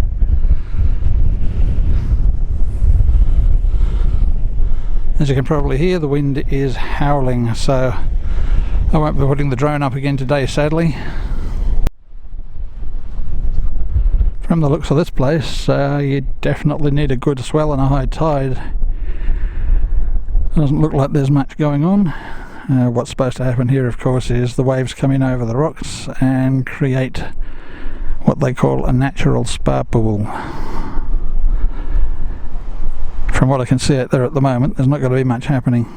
As you can probably hear, the wind is howling, so I won't be putting the drone up again today, sadly. From the looks of this place, you definitely need a good swell and a high tide. Doesn't look like there's much going on. What's supposed to happen here, of course, is the waves come in over the rocks and create what they call a natural spa pool. From what I can see out there at the moment, there's not going to be much happening.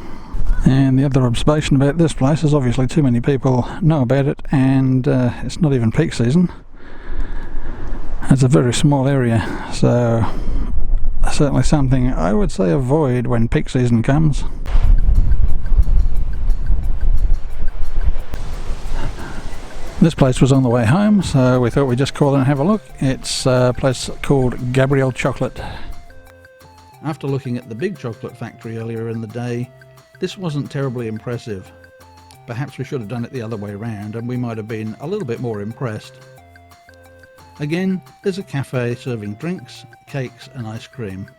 And the other observation about this place is obviously too many people know about it, and it's not even peak season. It's a very small area, so certainly something I would say avoid when peak season comes. This place was on the way home, so we thought we'd just call in and have a look. It's a place called Gabriel Chocolate. After looking at the big chocolate factory earlier in the day, this wasn't terribly impressive. Perhaps we should have done it the other way round and we might have been a little bit more impressed. Again, there's a cafe serving drinks, cakes and ice cream.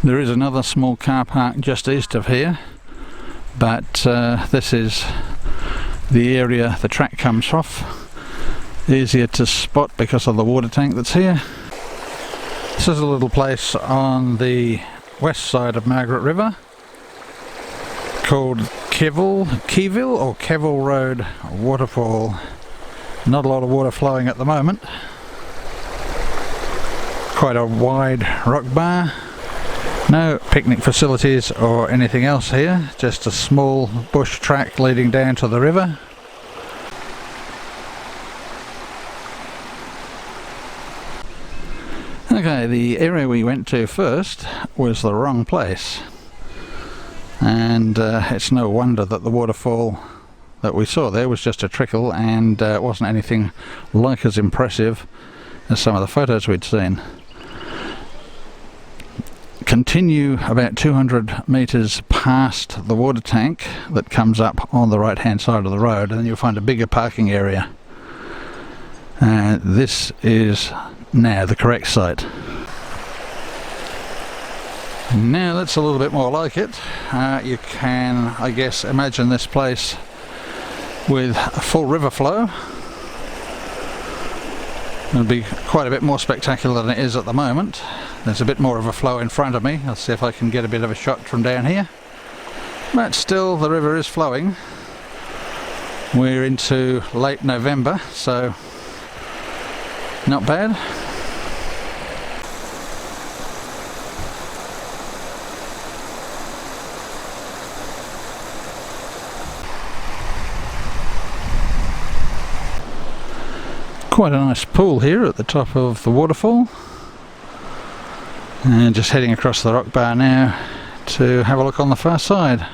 There is another small car park just east of here, but this is the area the track comes off. Easier to spot because of the water tank that's here. This is a little place on the west side of Margaret River called Kevill or Kevill Road Waterfall. Not a lot of water flowing at the moment. Quite a wide rock bar. No picnic facilities or anything else here, just a small bush track leading down to the river. Okay, the area we went to first was the wrong place, and it's no wonder that the waterfall that we saw there was just a trickle and wasn't anything like as impressive as some of the photos we'd seen. Continue about 200 metres past the water tank that comes up on the right hand side of the road, and then you'll find a bigger parking area. And this is now the correct site. Now that's a little bit more like it. You can, I guess, imagine this place with a full river flow. It'll be quite a bit more spectacular than it is at the moment. There's a bit more of a flow in front of me. I'll see if I can get a bit of a shot from down here. But still, the river is flowing. We're into late November, so not bad. Quite a nice pool here at the top of the waterfall, and just heading across the rock bar now to have a look on the far side.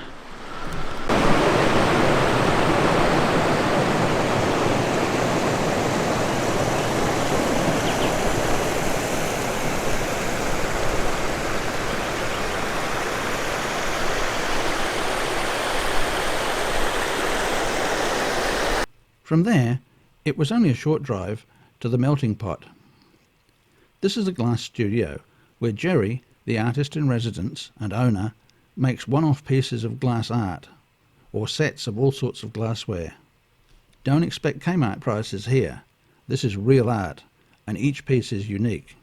From there, it was only a short drive to the melting pot. This is a glass studio where Jerry, the artist in residence and owner, makes one-off pieces of glass art, or sets of all sorts of glassware. Don't expect Kmart prices here. This is real art, and each piece is unique.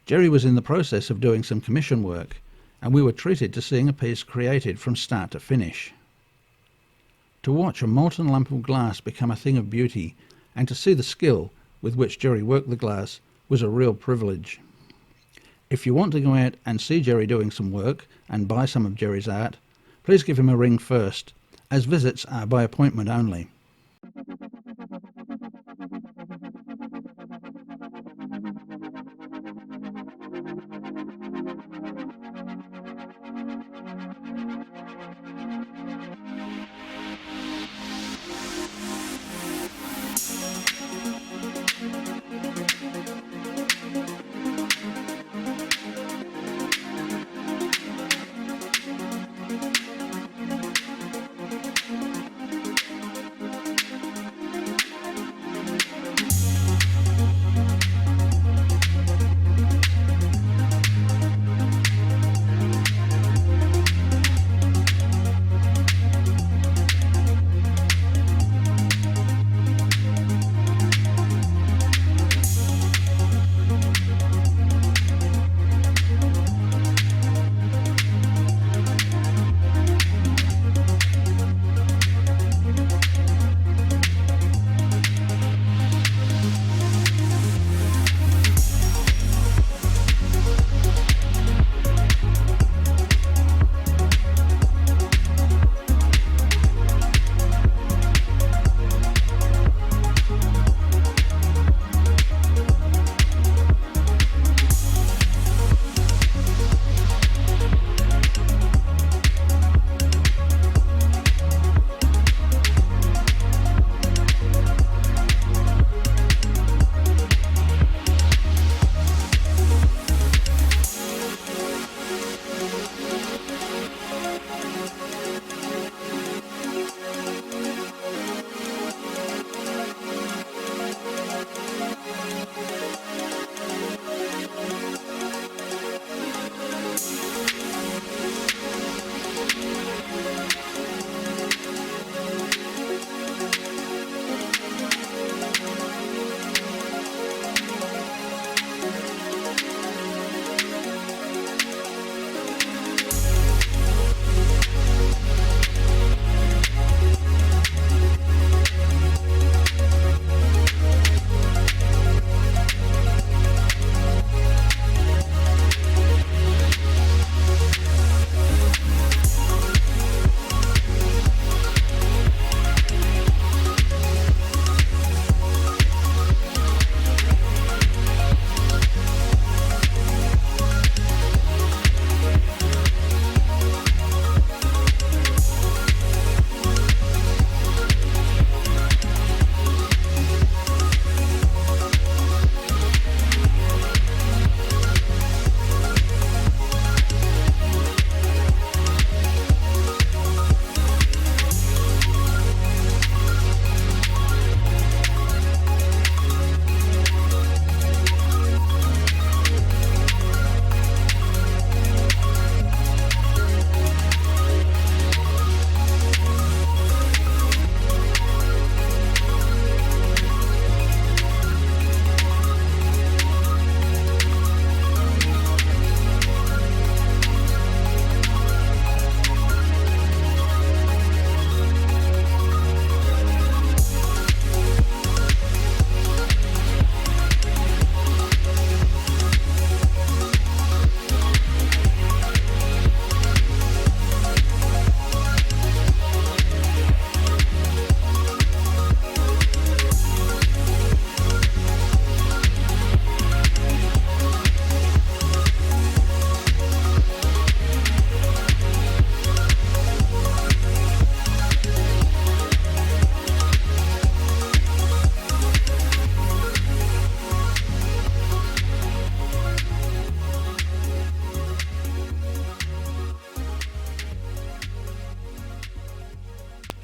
Jerry was in the process of doing some commission work, and we were treated to seeing a piece created from start to finish. To watch a molten lump of glass become a thing of beauty, and to see the skill with which Jerry worked the glass, was a real privilege. If you want to go out and see Jerry doing some work and buy some of Jerry's art, please give him a ring first, as visits are by appointment only.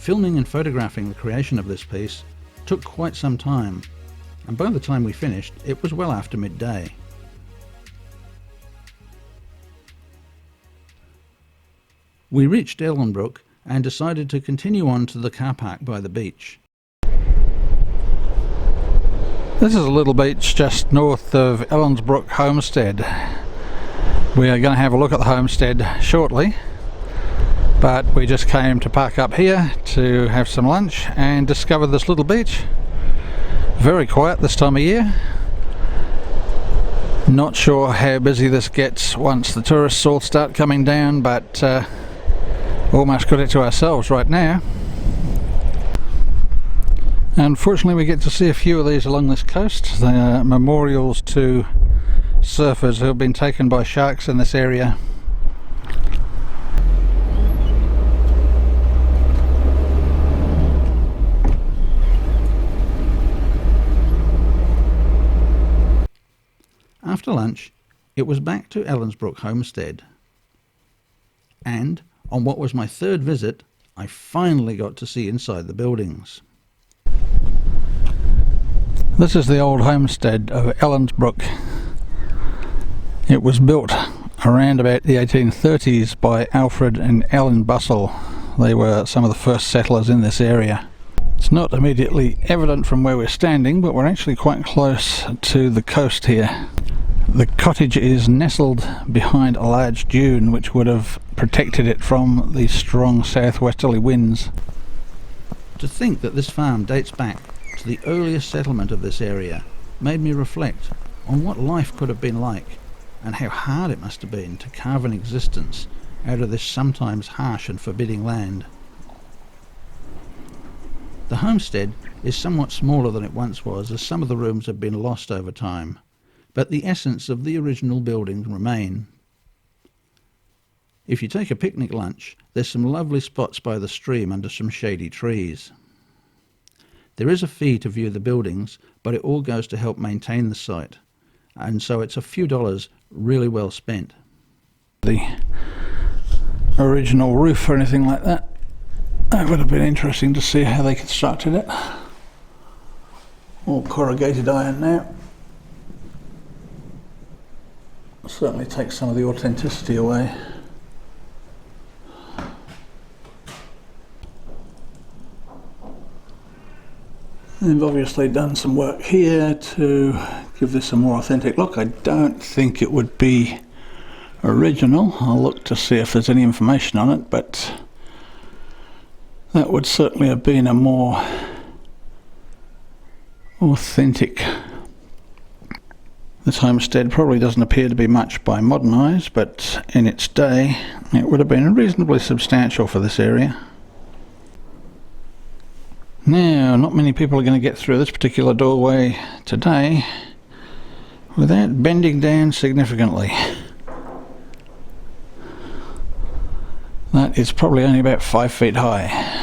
Filming and photographing the creation of this piece took quite some time, and by the time we finished it was well after midday. We reached Ellensbrook and decided to continue on to the car park by the beach. This is a little beach just north of Ellensbrook Homestead. We are going to have a look at the homestead shortly, but we just came to park up here to have some lunch and discover this little beach. Very quiet this time of year. Not sure how busy this gets once the tourists all start coming down, but almost got it to ourselves right now. Unfortunately we get to see a few of these along this coast. They are memorials to surfers who have been taken by sharks in this area. After lunch it was back to Ellensbrook Homestead, and on what was my third visit I finally got to see inside the buildings. This is the old homestead of Ellensbrook. It was built around about the 1830s by Alfred and Ellen Bussell. They were some of the first settlers in this area. It's not immediately evident from where we're standing, but we're actually quite close to the coast here. The cottage is nestled behind a large dune which would have protected it from the strong southwesterly winds. To think that this farm dates back to the earliest settlement of this area made me reflect on what life could have been like and how hard it must have been to carve an existence out of this sometimes harsh and forbidding land. The homestead is somewhat smaller than it once was, as some of the rooms have been lost over time, but the essence of the original buildings remain. If you take a picnic lunch, there's some lovely spots by the stream under some shady trees. There is a fee to view the buildings, but it all goes to help maintain the site, and so it's a few dollars really well spent. The original roof or anything like that, that would have been interesting to see how they constructed it. All corrugated iron now. Certainly takes some of the authenticity away. They've obviously done some work here to give this a more authentic look. I don't think it would be original. I'll look to see if there's any information on it, but that would certainly have been a more authentic. This homestead probably doesn't appear to be much by modern eyes, but in its day it would have been reasonably substantial for this area. Now, not many people are going to get through this particular doorway today without bending down significantly. That is probably only about 5 feet high.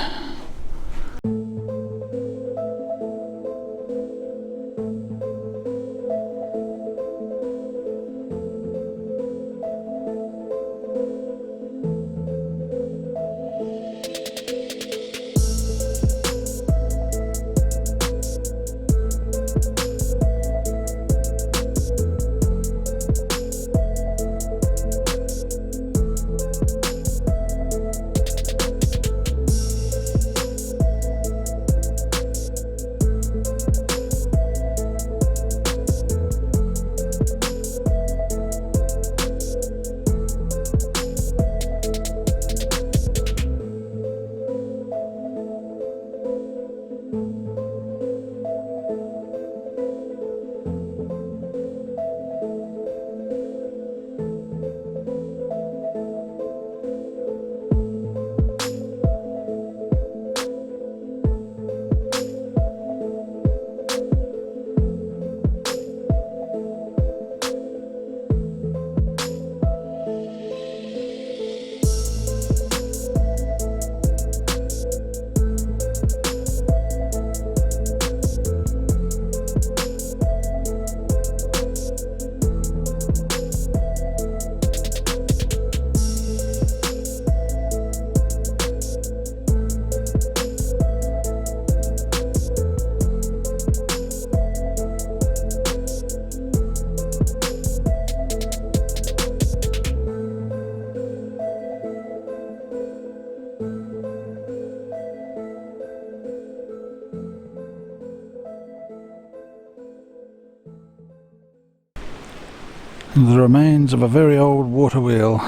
The remains of a very old water wheel.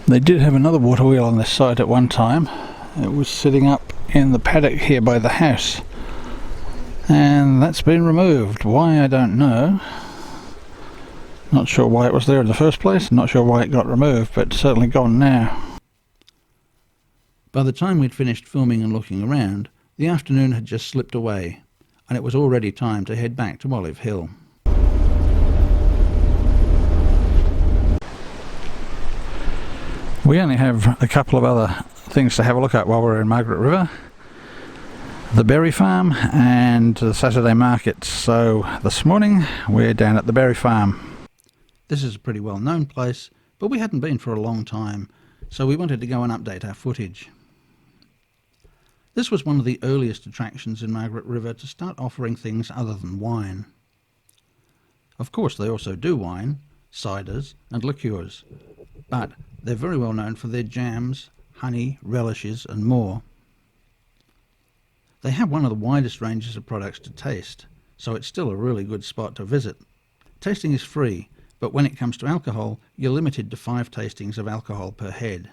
They did have another water wheel on this site at one time. It was sitting up in the paddock here by the house, and that's been removed. Why, I don't know. Not sure why it was there in the first place, not sure why it got removed, but it's certainly gone now. By the time we'd finished filming and looking around, the afternoon had just slipped away, and it was already time to head back to Olive Hill. We only have a couple of other things to have a look at while we're in Margaret River. The berry farm and the Saturday markets. So this morning we're down at the berry farm. This is a pretty well known place, but we hadn't been for a long time, so we wanted to go and update our footage. This was one of the earliest attractions in Margaret River to start offering things other than wine. Of course they also do wine, ciders and liqueurs, but they're very well known for their jams, honey, relishes and more. They have one of the widest ranges of products to taste, so it's still a really good spot to visit. Tasting is free, but when it comes to alcohol, you're limited to 5 tastings of alcohol per head.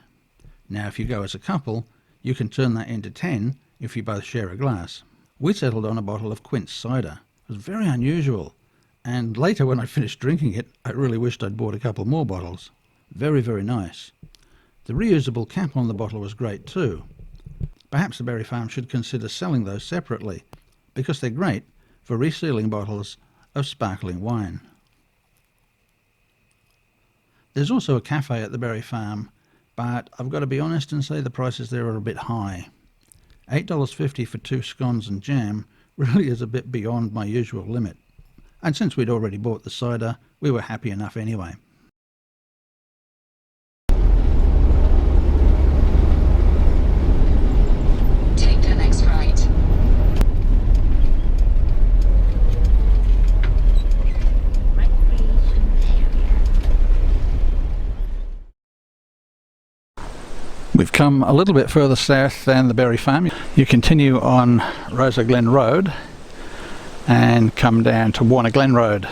Now if you go as a couple, you can turn that into 10 if you both share a glass. We settled on a bottle of quince cider. It was very unusual, and later when I finished drinking it, I really wished I'd bought a couple more bottles. Very, very nice. The reusable cap on the bottle was great too. Perhaps the berry farm should consider selling those separately, because they're great for resealing bottles of sparkling wine. There's also a cafe at the berry farm, but I've got to be honest and say the prices there are a bit high. $8.50 for 2 scones and jam really is a bit beyond my usual limit. And since we'd already bought the cider, we were happy enough anyway. Take the next right. We've come a little bit further south than the berry farm. You continue on Rosa Glen Road and come down to Warner Glen Road.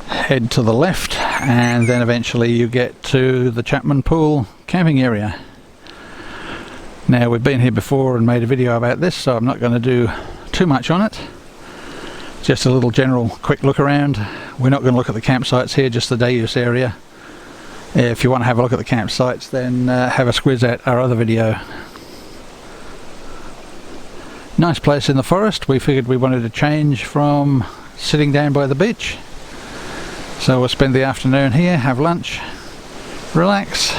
Head to the left and then eventually you get to the Chapman Pool camping area. Now we've been here before and made a video about this, so I'm not going to do too much on it. Just a little general quick look around. We're not going to look at the campsites here, just the day use area. If you want to have a look at the campsites, then have a squiz at our other video. Nice place in the forest. We figured we wanted to change from sitting down by the beach. So we'll spend the afternoon here, have lunch, relax,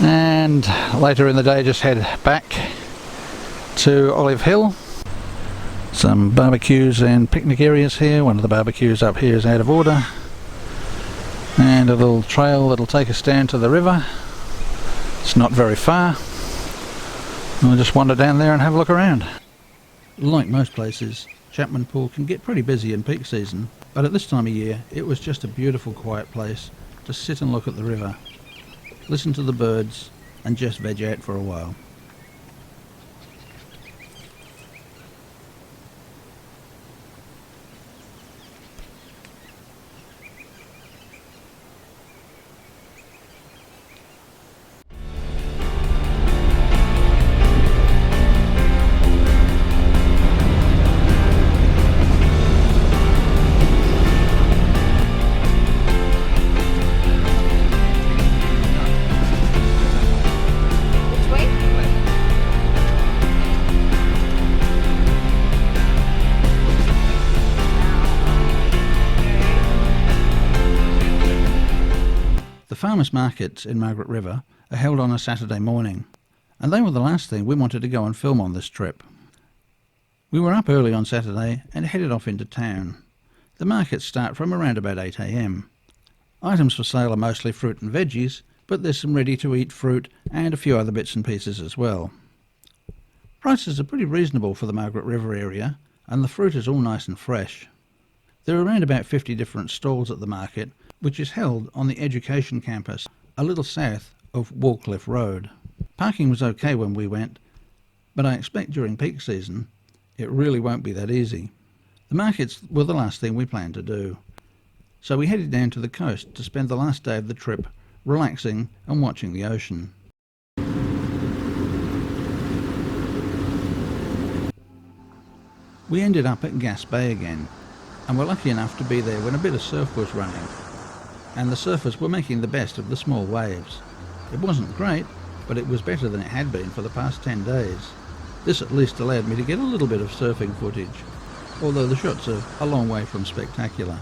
and later in the day just head back to Olive Hill. Some barbecues and picnic areas here. One of the barbecues up here is out of order. And a little trail that'll take us down to the river. It's not very far. We'll just wander down there and have a look around. Like most places, Chapman Pool can get pretty busy in peak season, but at this time of year it was just a beautiful quiet place to sit and look at the river, listen to the birds and just veg out for a while. Farmers markets in Margaret River are held on a Saturday morning, and they were the last thing we wanted to go and film on this trip. We were up early on Saturday and headed off into town. The markets start from around about 8 AM. Items for sale are mostly fruit and veggies, but there's some ready-to-eat fruit and a few other bits and pieces as well. Prices are pretty reasonable for the Margaret River area, and the fruit is all nice and fresh. There are around about 50 different stalls at the market, which is held on the Education campus, a little south of Wallcliffe Road. Parking was okay when we went, but I expect during peak season it really won't be that easy. The markets were the last thing we planned to do, so we headed down to the coast to spend the last day of the trip relaxing and watching the ocean. We ended up at Gas Bay again, and were lucky enough to be there when a bit of surf was running, and the surfers were making the best of the small waves. It wasn't great, but it was better than it had been for the past 10 days. This at least allowed me to get a little bit of surfing footage, although the shots are a long way from spectacular.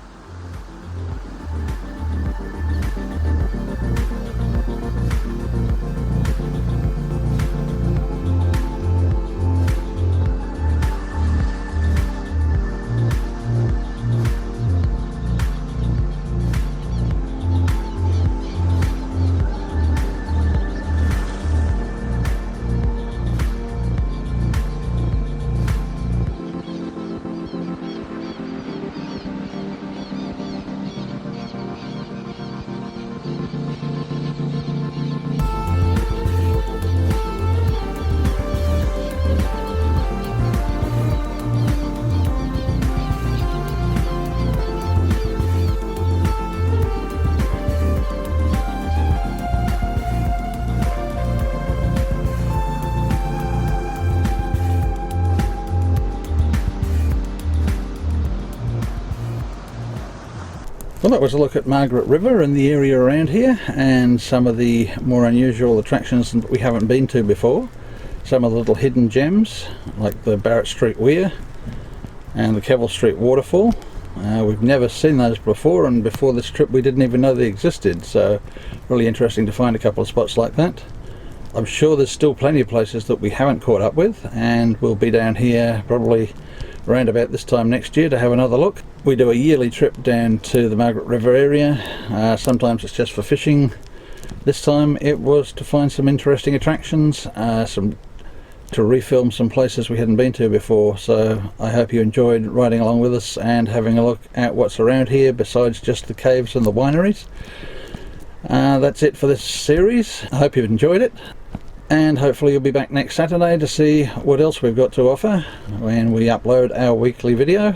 Well, that was a look at Margaret River and the area around here, and some of the more unusual attractions that we haven't been to before. Some of the little hidden gems, like the Barrett Street Weir and the Kevill Street Waterfall. We've never seen those before, and before this trip we didn't even know they existed, so really interesting to find a couple of spots like that. I'm sure there's still plenty of places that we haven't caught up with, and we'll be down here probably around about this time next year to have another look. We do a yearly trip down to the Margaret River area. Sometimes it's just for fishing. This time it was to find some interesting attractions, to refilm some places we hadn't been to before. So I hope you enjoyed riding along with us and having a look at what's around here besides just the caves and the wineries. That's it for this series. I hope you've enjoyed it, and hopefully you'll be back next Saturday to see what else we've got to offer when we upload our weekly video.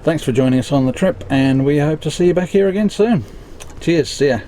Thanks for joining us on the trip, and we hope to see you back here again soon. Cheers, see ya.